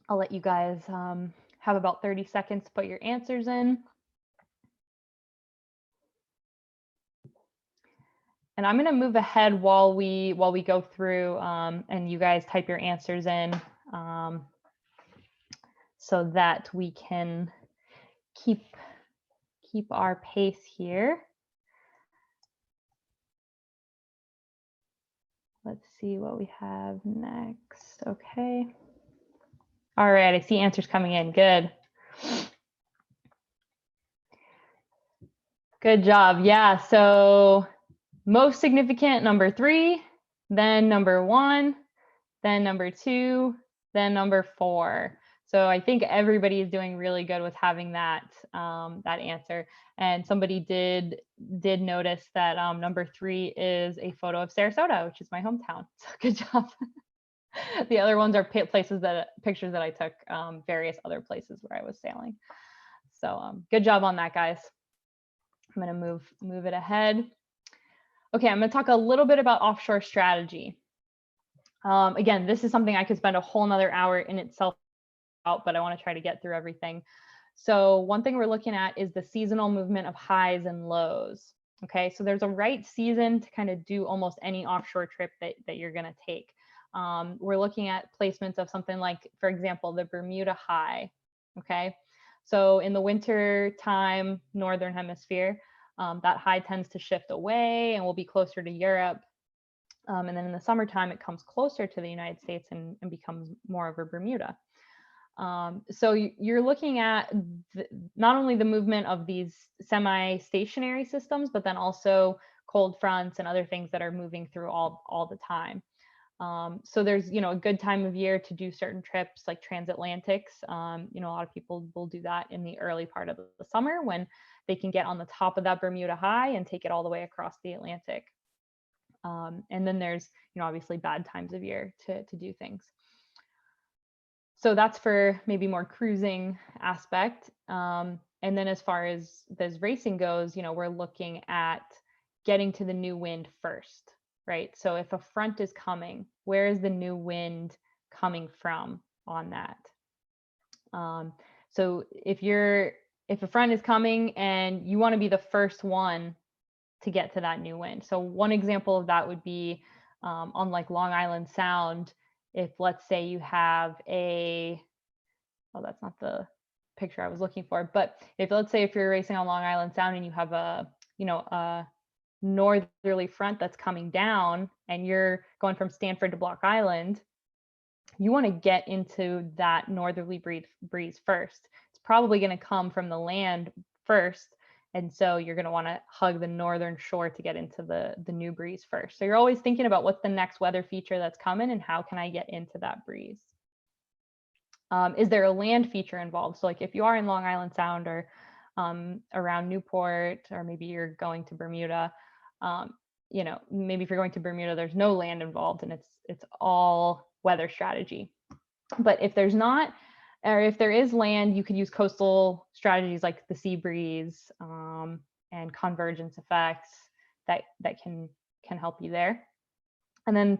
I'll let you guys have about 30 seconds to put your answers in. And I'm going to move ahead while we go through and you guys type your answers in so that we can keep our pace here. Let's see what we have next. Okay. All right, I see answers coming in. Good. Good job. Yeah, so most significant, number 3, then number 1, then number 2, then number 4. So I think everybody is doing really good with having that that answer. And somebody did notice that number 3 is a photo of Sarasota, which is my hometown. So good job. The other ones are pictures that I took various other places where I was sailing. So good job on that, guys. I'm going to move it ahead. Okay, I'm going to talk a little bit about offshore strategy. Again, this is something I could spend a whole nother hour in itself out, but I want to try to get through everything. So one thing we're looking at is the seasonal movement of highs and lows. Okay, so there's a right season to kind of do almost any offshore trip that you're going to take. We're looking at placements of something like, for example, the Bermuda High. Okay, so in the winter time, northern hemisphere, that high tends to shift away and will be closer to Europe. And then in the summertime, it comes closer to the United States and becomes more of a Bermuda. So you're looking at not only the movement of these semi-stationary systems, but then also cold fronts and other things that are moving through all the time. So there's, a good time of year to do certain trips like transatlantics. A lot of people will do that in the early part of the summer when they can get on the top of that Bermuda High and take it all the way across the Atlantic. And then there's, obviously bad times of year to do things. So that's for maybe more cruising aspect. And then as far as racing goes, we're looking at getting to the new wind first, right? So if a front is coming, where is the new wind coming from on that? So if a front is coming and you want to be the first one to get to that new wind. So one example of that would be on like Long Island Sound. If let's say you have that's not the picture I was looking for, but let's say if you're racing on Long Island Sound and you have a northerly front that's coming down and you're going from Stanford to Block Island, you want to get into that northerly breeze first. It's probably going to come from the land first. And so you're going to want to hug the northern shore to get into the new breeze first. So you're always thinking about what's the next weather feature that's coming and how can I get into that breeze? Is there a land feature involved? So like if you are in Long Island Sound or around Newport, or maybe you're going to Bermuda. You know, maybe if you're going to Bermuda, there's no land involved and it's all weather strategy. But if there's not, or if there is land, you could use coastal strategies like the sea breeze and convergence effects that can help you there. And then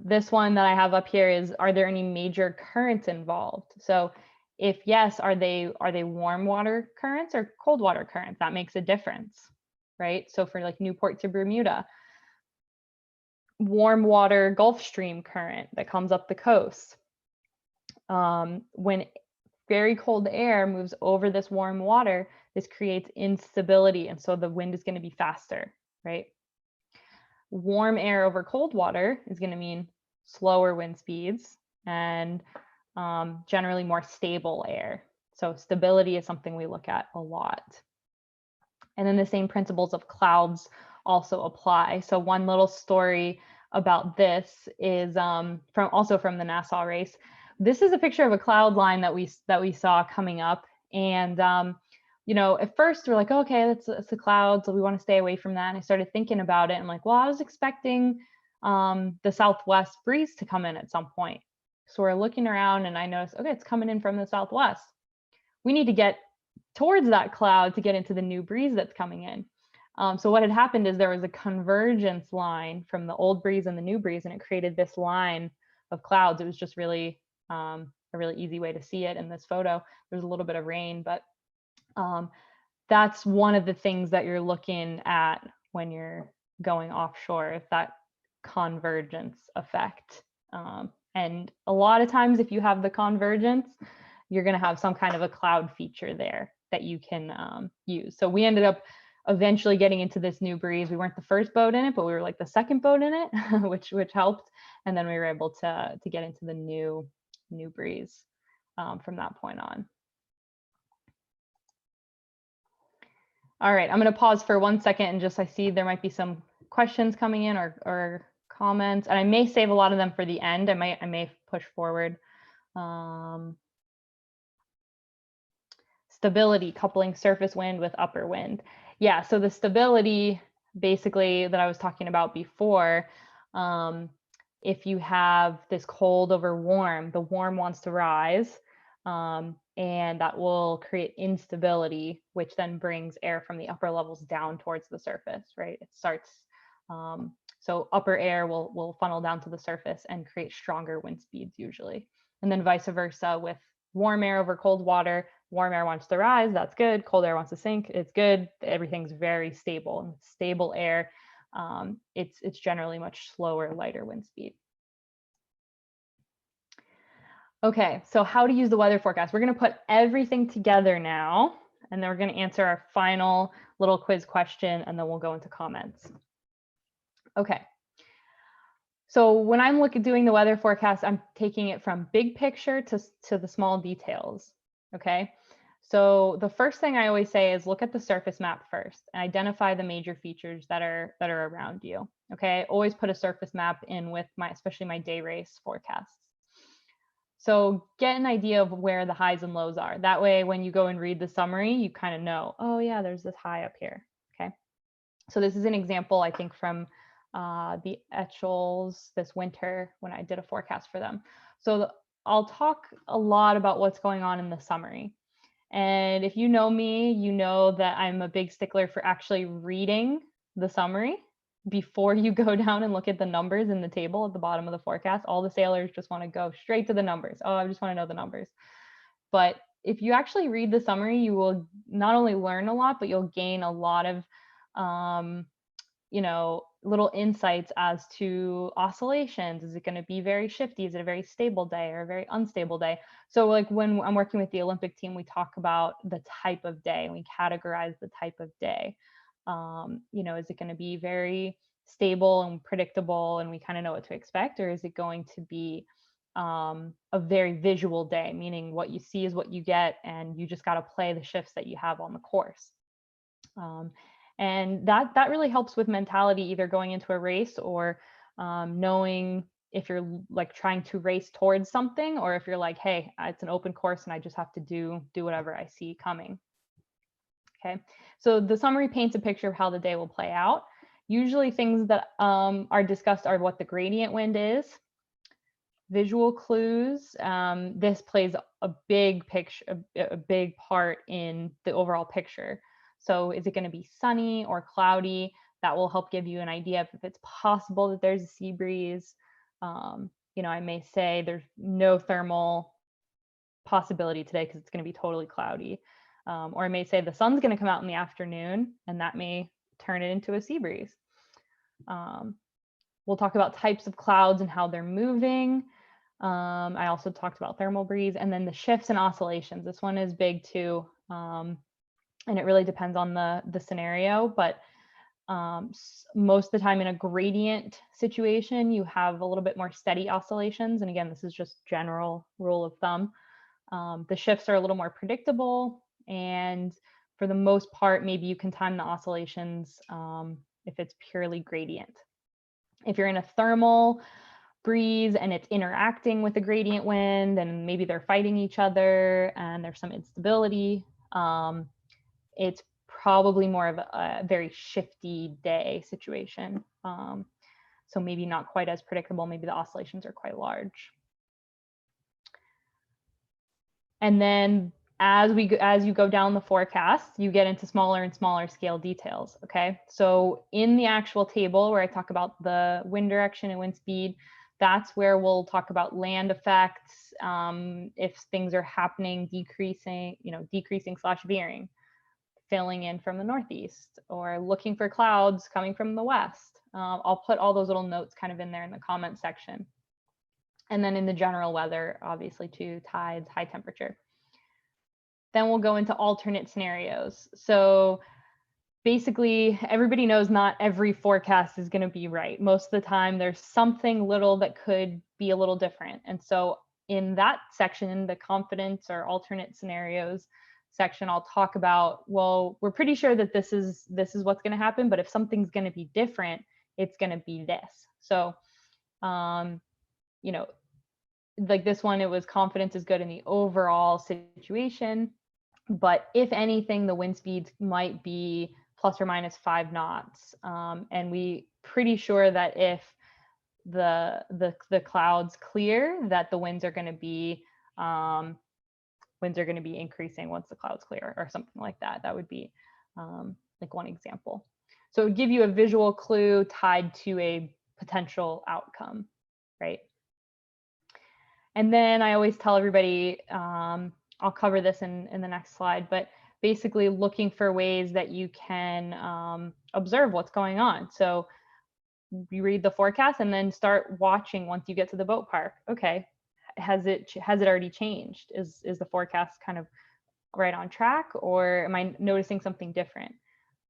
this one that I have up here is, are there any major currents involved? So if yes, are they warm water currents or cold water currents? That makes a difference, right? So for like Newport to Bermuda, warm water Gulf Stream current that comes up the coast. When very cold air moves over this warm water, this creates instability, and so the wind is going to be faster, right? Warm air over cold water is going to mean slower wind speeds and generally more stable air. So stability is something we look at a lot. And then the same principles of clouds also apply. So one little story about this is from the Nassau race. This is a picture of a cloud line that we saw coming up, and you know, at first we're like, okay, that's the clouds, so we want to stay away from that. And I started thinking about it. I'm like, well, I was expecting the southwest breeze to come in at some point. So we're looking around, and I noticed, okay, it's coming in from the southwest. We need to get towards that cloud to get into the new breeze that's coming in. So what had happened is there was a convergence line from the old breeze and the new breeze, and it created this line of clouds. It was just really a really easy way to see it in this photo. There's a little bit of rain, but that's one of the things that you're looking at when you're going offshore, that convergence effect. And a lot of times if you have the convergence, you're going to have some kind of a cloud feature there that you can use. So we ended up eventually getting into this new breeze. We weren't the first boat in it, but we were like the second boat in it, which helped. And then we were able to get into the new breeze from that point on. All right, I'm going to pause for 1 second and just, I see there might be some questions coming in or comments, and I may save a lot of them for the end. I may push forward. Stability, coupling surface wind with upper wind. Yeah, so the stability basically that I was talking about before, if you have this cold over warm, the warm wants to rise, and that will create instability, which then brings air from the upper levels down towards the surface, right? It starts, so upper air will funnel down to the surface and create stronger wind speeds usually. And then vice versa with warm air over cold water. Warm air wants to rise, that's good. Cold air wants to sink, it's good. Everything's very stable. And stable air, it's generally much slower, lighter wind speed. Okay, so how to use the weather forecast. We're going to put everything together now, and then we're going to answer our final little quiz question, and then we'll go into comments. Okay. So when I'm doing the weather forecast, I'm taking it from big picture to the small details. Okay. So the first thing I always say is look at the surface map first and identify the major features that are around you. Okay. I always put a surface map in with especially my day race forecasts. So get an idea of where the highs and lows are. That way, when you go and read the summary, you kind of know, oh yeah, there's this high up here. Okay. So this is an example, I think, from the Etchells this winter when I did a forecast for them. So I'll talk a lot about what's going on in the summary. And if you know me, you know that I'm a big stickler for actually reading the summary before you go down and look at the numbers in the table at the bottom of the forecast. All the sailors just want to go straight to the numbers. Oh, I just want to know the numbers. But if you actually read the summary, you will not only learn a lot, but you'll gain a lot of little insights as to oscillations. Is it going to be very shifty? Is it a very stable day or a very unstable day? So like when I'm working with the Olympic team, we talk about the type of day and we categorize the type of day. Is it going to be very stable and predictable and we kind of know what to expect, or is it going to be a very visual day, meaning what you see is what you get and you just got to play the shifts that you have on the course. And that really helps with mentality, either going into a race or knowing if you're like trying to race towards something, or if you're like, hey, it's an open course and I just have to do whatever I see coming. Okay, so the summary paints a picture of how the day will play out. Usually things that are discussed are what the gradient wind is, visual clues. This plays a big picture, a big part in the overall picture. So is it going to be sunny or cloudy? That will help give you an idea if it's possible that there's a sea breeze. You know, I may say there's no thermal possibility today because it's going to be totally cloudy. Or I may say the sun's going to come out in the afternoon, and that may turn it into a sea breeze. We'll talk about types of clouds and how they're moving. I also talked about thermal breeze, and then the shifts and oscillations. This one is big too, and it really depends on the scenario. But most of the time in a gradient situation, you have a little bit more steady oscillations. And again, this is just general rule of thumb. The shifts are a little more predictable, and for the most part, maybe you can time the oscillations if it's purely gradient. If you're in a thermal breeze and it's interacting with the gradient wind, and maybe they're fighting each other and there's some instability, it's probably more of a very shifty day situation. So maybe not quite as predictable. Maybe the oscillations are quite large. And then as you go down the forecast, you get into smaller and smaller scale details. Okay, so in the actual table where I talk about the wind direction and wind speed, that's where we'll talk about land effects, if things are happening, decreasing, decreasing / veering, filling in from the northeast, or looking for clouds coming from the west. I'll put all those little notes kind of in there in the comment section. And then in the general weather, obviously too, tides, high temperature. Then we'll go into alternate scenarios. So basically, everybody knows not every forecast is going to be right. Most of the time, there's something little that could be a little different. And so in that section, the confidence or alternate scenarios section, I'll talk about, well, we're pretty sure that this is what's going to happen, but if something's going to be different, it's going to be this. So, like this one, it was confidence is good in the overall situation, but if anything, the wind speeds might be plus or minus 5 knots. And we pretty sure that if the clouds clear, that the winds are going to be increasing once the clouds clear, or something like that. That would be like one example. So it would give you a visual clue tied to a potential outcome, right? And then I always tell everybody, I'll cover this in the next slide, but basically looking for ways that you can observe what's going on. So you read the forecast and then start watching once you get to the boat park. Okay, has it already changed? Is the forecast kind of right on track, or am I noticing something different?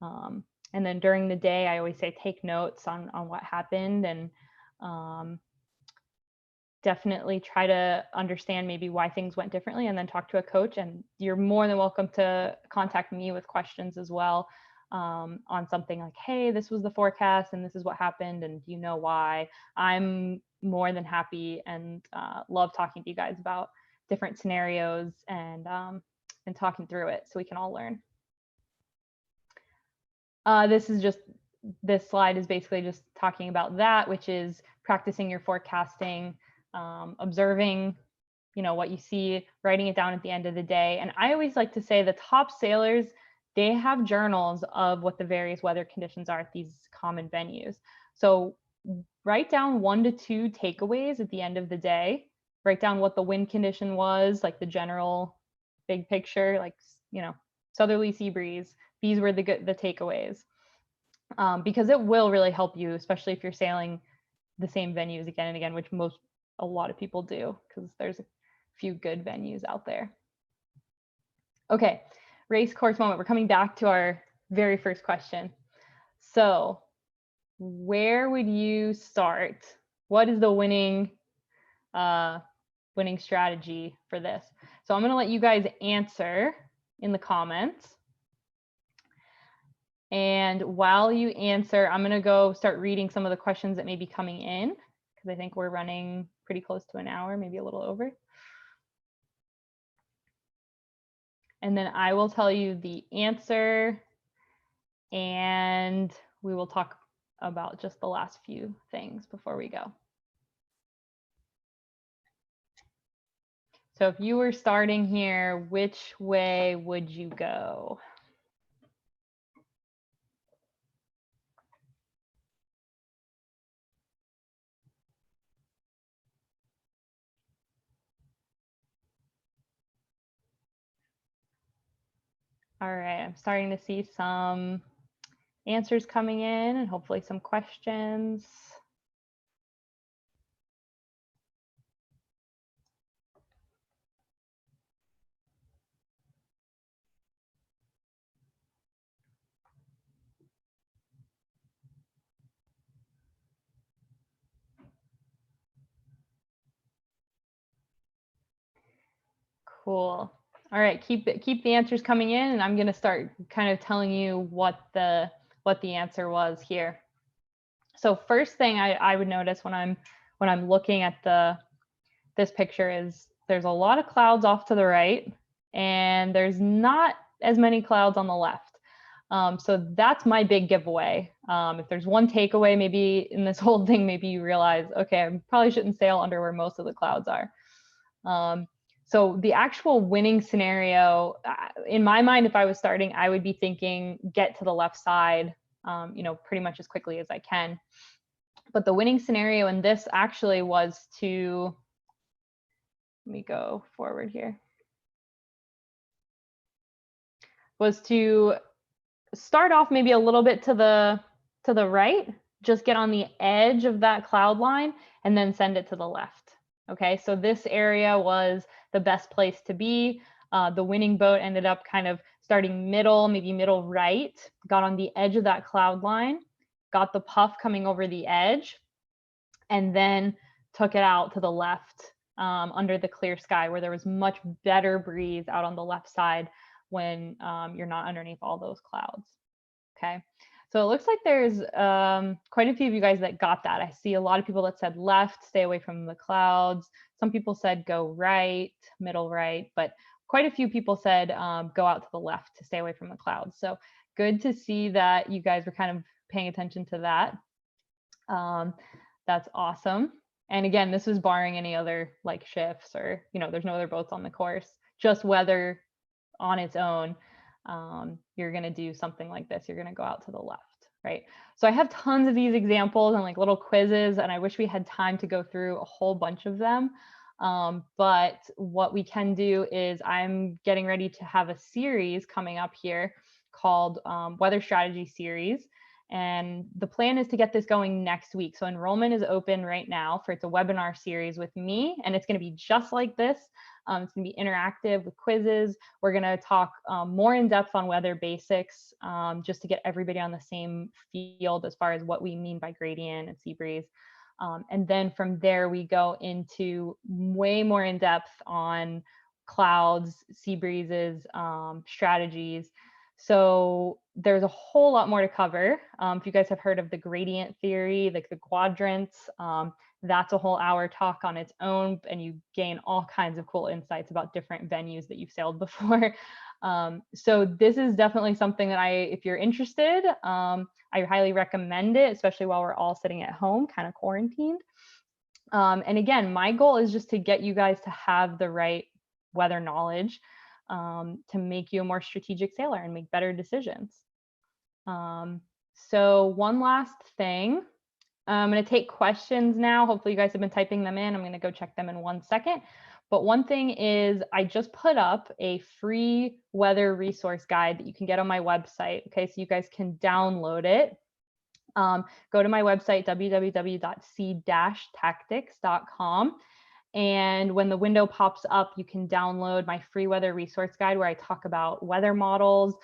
And then during the day, I always say take notes on what happened, and definitely try to understand maybe why things went differently, and then talk to a coach. And you're more than welcome to contact me with questions as well, on something like, hey, this was the forecast and this is what happened, and do you know why? I'm more than happy and love talking to you guys about different scenarios and talking through it so we can all learn. This slide is basically just talking about that, which is practicing your forecasting, observing, what you see, writing it down at the end of the day. And I always like to say the top sailors, they have journals of what the various weather conditions are at these common venues. So write down 1 to 2 takeaways at the end of the day. Write down what the wind condition was, like the general big picture, like, southerly sea breeze. These were the takeaways, because it will really help you, especially if you're sailing the same venues again and again, which a lot of people do, because there's a few good venues out there. Okay, race course moment. We're coming back to our very first question. So where would you start? What is the winning strategy for this? So I'm going to let you guys answer in the comments. And while you answer, I'm going to go start reading some of the questions that may be coming in, because I think we're running pretty close to an hour, maybe a little over. and then I will tell you the answer, and we will talk about just the last few things before we go. So if you were starting here, which way would you go? All right, I'm starting to see some answers coming in and hopefully some questions. Cool. All right, keep the answers coming in, and I'm going to start kind of telling you what the answer was here. So first thing I would notice when I'm looking at this picture is there's a lot of clouds off to the right, and there's not as many clouds on the left. So that's my big giveaway. If there's one takeaway maybe in this whole thing, maybe you realize, okay, I probably shouldn't sail under where most of the clouds are. So the actual winning scenario, in my mind, if I was starting, I would be thinking get to the left side, pretty much as quickly as I can. But the winning scenario in this actually was to, let me go forward here, was to start off maybe a little bit to the right, just get on the edge of that cloud line and then send it to the left. Okay, so this area was the best place to be. The winning boat ended up kind of starting middle, maybe middle right, got on the edge of that cloud line, got the puff coming over the edge, and then took it out to the left under the clear sky where there was much better breeze out on the left side when you're not underneath all those clouds. Okay, so it looks like there's quite a few of you guys that got that. I see a lot of people that said left, stay away from the clouds. Some people said go right, middle right, but quite a few people said go out to the left to stay away from the clouds. So good to see that you guys were kind of paying attention to that. That's awesome. And again, this is barring any other like shifts or, there's no other boats on the course, just weather on its own. You're going to do something like this. You're going to go out to the left, right? So I have tons of these examples and like little quizzes, and I wish we had time to go through a whole bunch of them. But what we can do is I'm getting ready to have a series coming up here called Weather Strategy Series. And the plan is to get this going next week. So enrollment is open right now it's a webinar series with me, and it's going to be just like this. It's going to be interactive with quizzes. We're going to talk more in depth on weather basics, just to get everybody on the same field as far as what we mean by gradient and sea breeze. And then from there, we go into way more in depth on clouds, sea breezes, strategies. So there's a whole lot more to cover. If you guys have heard of the gradient theory, like the quadrants, that's a whole hour talk on its own, and you gain all kinds of cool insights about different venues that you've sailed before. So this is definitely something that if you're interested, I highly recommend it, especially while we're all sitting at home, kind of quarantined. And again, my goal is just to get you guys to have the right weather knowledge to make you a more strategic sailor and make better decisions. So one last thing, I'm going to take questions now. Hopefully you guys have been typing them in. I'm going to go check them in 1 second. But one thing is I just put up a free weather resource guide that you can get on my website. Okay, so you guys can download it. Go to my website, www.sea-tactics.com. And when the window pops up, you can download my free weather resource guide where I talk about weather models.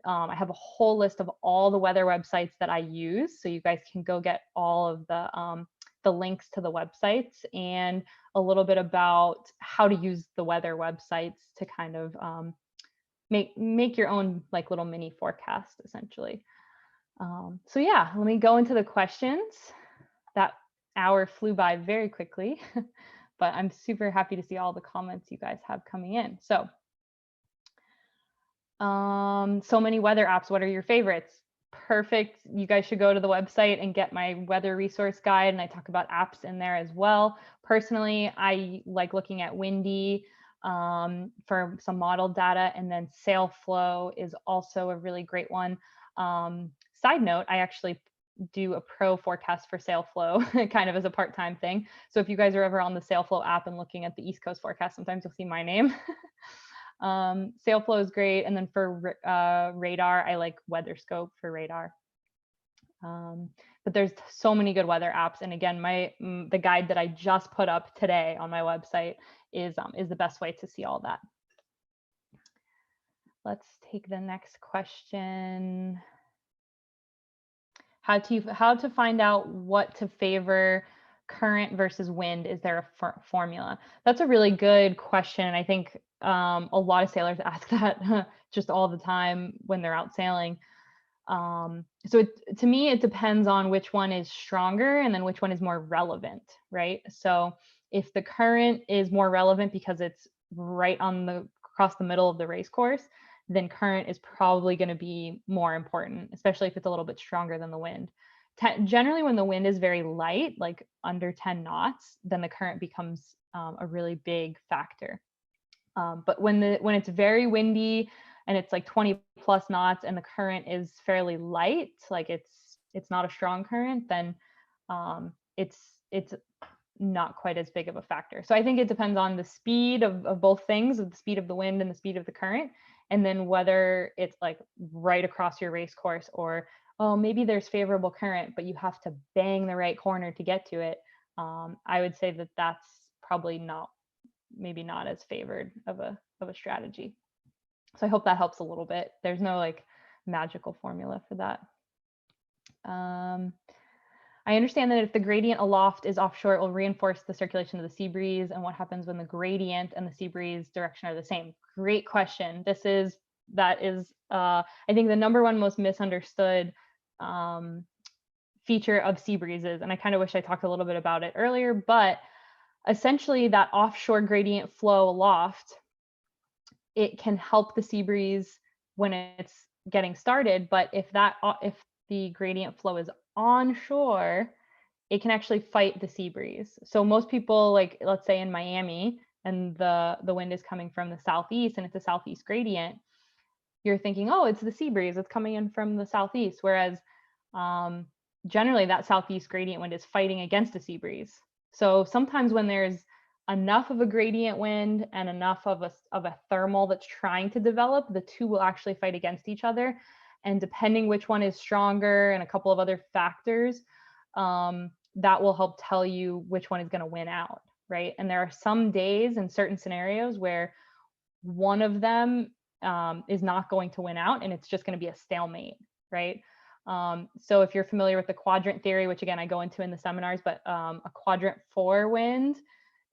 I have a whole list of all the weather websites that I use, so you guys can go get all of the links to the websites and a little bit about how to use the weather websites to kind of make your own like little mini forecast, essentially. So yeah, let me go into the questions. That hour flew by very quickly. But I'm super happy to see all the comments you guys have coming in. So So many weather apps. What are your favorites? Perfect. You guys should go to the website and get my weather resource guide, and I talk about apps in there as well. Personally, I like looking at Windy for some model data, and then SailFlow is also a really great one. Side note, I actually do a pro forecast for SailFlow kind of as a part-time thing. So if you guys are ever on the SailFlow app and looking at the East Coast forecast, sometimes you'll see my name. SailFlow is great. And then for radar, I like WeatherScope for radar. But there's so many good weather apps. And again, the guide that I just put up today on my website is the best way to see all that. Let's take the next question. How to find out what to favor, current versus wind? Is there a formula? That's a really good question. I think a lot of sailors ask that just all the time when they're out sailing. So to me, it depends on which one is stronger and then which one is more relevant, right? So if the current is more relevant because it's right across the middle of the race course, then current is probably going to be more important, especially if it's a little bit stronger than the wind. Generally, when the wind is very light, like under 10 knots, then the current becomes a really big factor. But when it's very windy and it's like 20 plus knots and the current is fairly light, like it's not a strong current, then it's not quite as big of a factor. So I think it depends on the speed of both things, of the speed of the wind and the speed of the current, and then whether it's like right across your race course, or maybe there's favorable current, but you have to bang the right corner to get to it. I would say that that's probably maybe not as favored of a strategy. So I hope that helps a little bit. There's no like magical formula for that. I understand that if the gradient aloft is offshore, it will reinforce the circulation of the sea breeze. And what happens when the gradient and the sea breeze direction are the same? Great question. That is, I think, the number one most misunderstood feature of sea breezes. And I kind of wish I talked a little bit about it earlier, but essentially that offshore gradient flow aloft, it can help the sea breeze when it's getting started. But if the gradient flow is onshore, it can actually fight the sea breeze. So most people, like let's say in Miami, and the wind is coming from the southeast and it's a southeast gradient, you're thinking, oh, it's the sea breeze, it's coming in from the southeast. Whereas generally that southeast gradient wind is fighting against a sea breeze. So sometimes when there's enough of a gradient wind and enough of a thermal that's trying to develop, the two will actually fight against each other. And depending which one is stronger and a couple of other factors, that will help tell you which one is going to win out, right? And there are some days in certain scenarios where one of them is not going to win out and it's just going to be a stalemate, right? So if you're familiar with the quadrant theory, which again, I go into in the seminars, but a quadrant 4 wind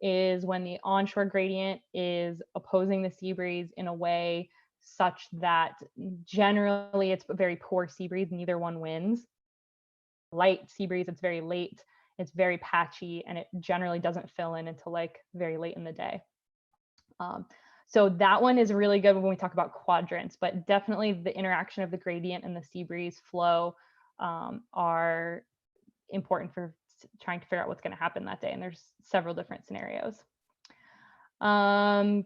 is when the onshore gradient is opposing the sea breeze in a way such that generally it's a very poor sea breeze, neither one wins. Light sea breeze, it's very late, it's very patchy, and it generally doesn't fill in until like very late in the day. So that one is really good when we talk about quadrants, but definitely the interaction of the gradient and the sea breeze flow are important for trying to figure out what's going to happen that day. And there's several different scenarios.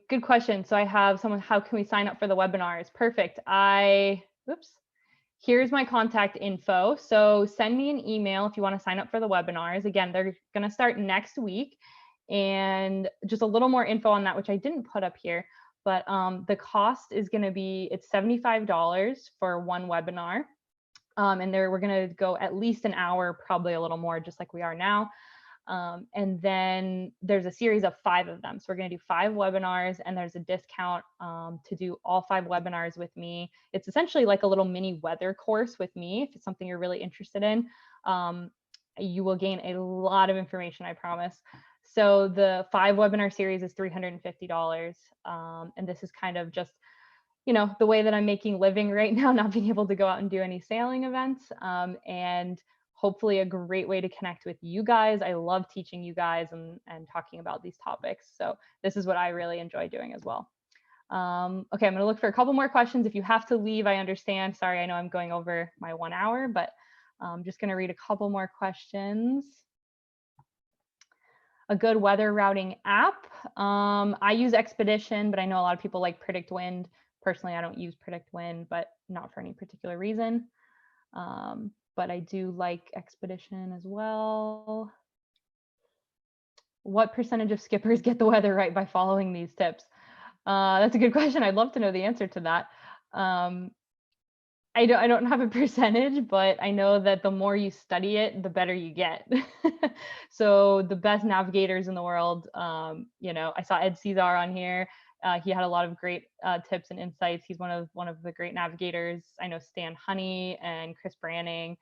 Good question. So I have someone, how can we sign up for the webinars? Perfect. Here's my contact info. So send me an email if you want to sign up for the webinars. Again, they're going to start next week. And just a little more info on that, which I didn't put up here, but the cost is going to be, it's $75 for one webinar. And we're going to go at least an hour, probably a little more, just like we are now. And then there's a series of 5 of them. So we're going to do 5 webinars, and there's a discount to do all 5 webinars with me. It's essentially like a little mini weather course with me. If it's something you're really interested in, you will gain a lot of information, I promise. So the 5 webinar series is $350. And this is kind of just, the way that I'm making living right now, not being able to go out and do any sailing events, and hopefully a great way to connect with you guys. I love teaching you guys and talking about these topics. So this is what I really enjoy doing as well. Okay, I'm going to look for a couple more questions. If you have to leave, I understand. Sorry, I know I'm going over my 1 hour, but I'm just going to read a couple more questions. A good weather routing app. I use Expedition, but I know a lot of people like Predict Wind. Personally, I don't use Predict Wind, but not for any particular reason. But I do like Expedition as well. What percentage of skippers get the weather right by following these tips? That's a good question. I'd love to know the answer to that. I don't have a percentage, but I know that the more you study it, the better you get. So the best navigators in the world, you know, I saw Ed Cesar on here. He had a lot of great tips and insights. He's one of the great navigators. I know Stan Honey and Chris Branning,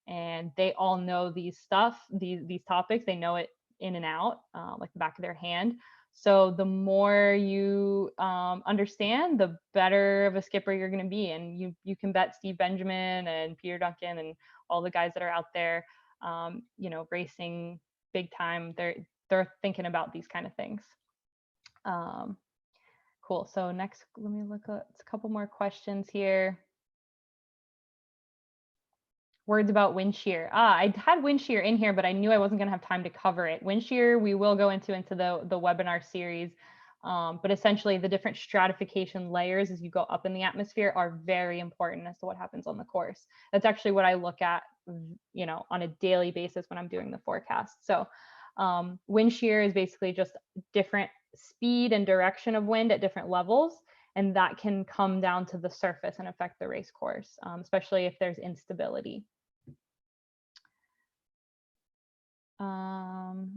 and they all know these topics. They know it in and out, like the back of their hand. So the more you understand, the better of a skipper you're going to be. And you can bet Steve Benjamin and Peter Duncan and all the guys that are out there, you know, racing big time. They're thinking about these kind of things. Cool. So next, let me look at a couple more questions here. Words about wind shear. I had wind shear in here, but I knew I wasn't going to have time to cover it. Wind shear, we will go into the webinar series. But essentially, the different stratification layers as you go up in the atmosphere are very important as to what happens on the course. That's actually what I look at, you know, on a daily basis when I'm doing the forecast. So wind shear is basically just different speed and direction of wind at different levels. And that can come down to the surface and affect the race course, especially if there's instability.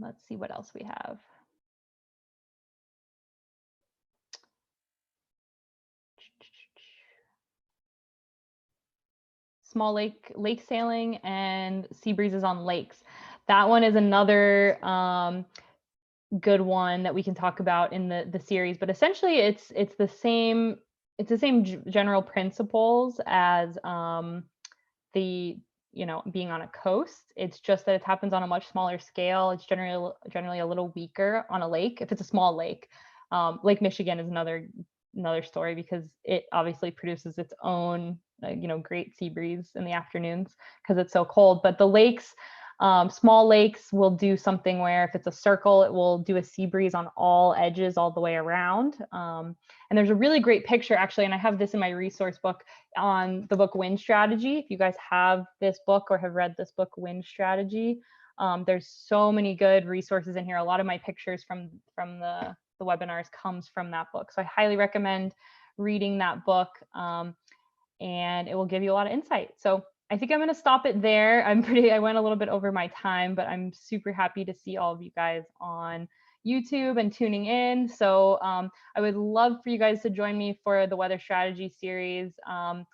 Let's see what else we have. Small lake sailing and sea breezes on lakes. That one is another good one that we can talk about in the series. But essentially, it's the same general principles as you know, being on a coast. It's just that it happens on a much smaller scale. It's generally a little weaker on a lake if it's a small lake. Lake Michigan is another story because it obviously produces its own you know, great sea breeze in the afternoons because it's so cold. But the lakes, small lakes will do something where if it's a circle, it will do a sea breeze on all edges all the way around. And there's a really great picture actually, and I have this in my resource book on the book Wind Strategy. If you guys have this book or have read this book, Wind Strategy, there's so many good resources in here. A lot of my pictures from the webinars comes from that book. So I highly recommend reading that book, and it will give you a lot of insight. So I think I'm going to stop it there. I went a little bit over my time, but I'm super happy to see all of you guys on YouTube and tuning in. So I would love for you guys to join me for the Weather Strategy series. Go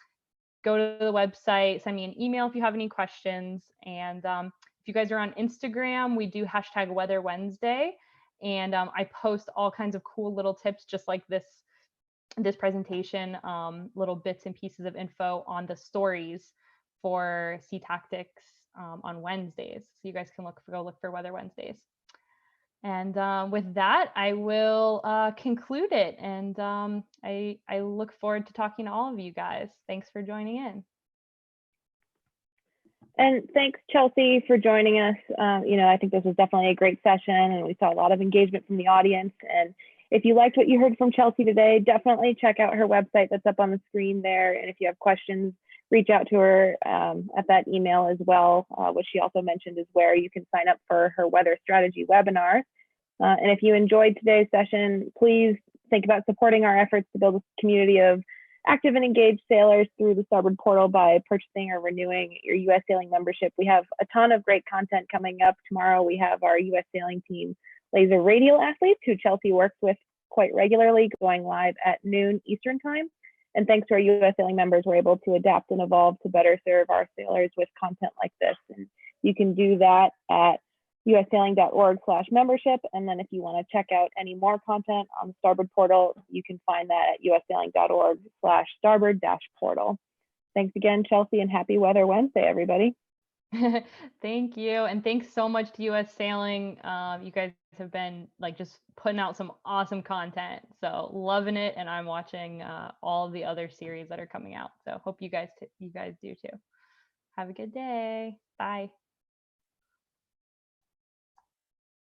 to the website, send me an email if you have any questions. And if you guys are on Instagram, we do hashtag Weather Wednesday. And I post all kinds of cool little tips, just like this presentation, little bits and pieces of info on the stories for Sea Tactics on Wednesdays. So you guys can go look for Weather Wednesdays. And with that, I will conclude it. And I look forward to talking to all of you guys. Thanks for joining in. And thanks, Chelsea, for joining us. You know, I think this was definitely a great session, and we saw a lot of engagement from the audience. And if you liked what you heard from Chelsea today, definitely check out her website that's up on the screen there. And if you have questions, reach out to her at that email as well, which she also mentioned is where you can sign up for her Weather Strategy webinar. And if you enjoyed today's session, please think about supporting our efforts to build a community of active and engaged sailors through the Starboard Portal by purchasing or renewing your U.S. Sailing membership. We have a ton of great content coming up. Tomorrow we have our U.S. Sailing Team laser radial athletes who Chelsea works with quite regularly, going live at noon Eastern time. And thanks to our U.S. Sailing members, we're able to adapt and evolve to better serve our sailors with content like this. And you can do that at ussailing.org/membership. And then if you want to check out any more content on the Starboard Portal, you can find that at ussailing.org/starboard-portal. Thanks again, Chelsea, and happy Weather Wednesday, everybody. Thank you. And thanks so much to US Sailing. You guys have been like just putting out some awesome content. So loving it. And I'm watching all the other series that are coming out. So hope you guys do too. Have a good day. Bye.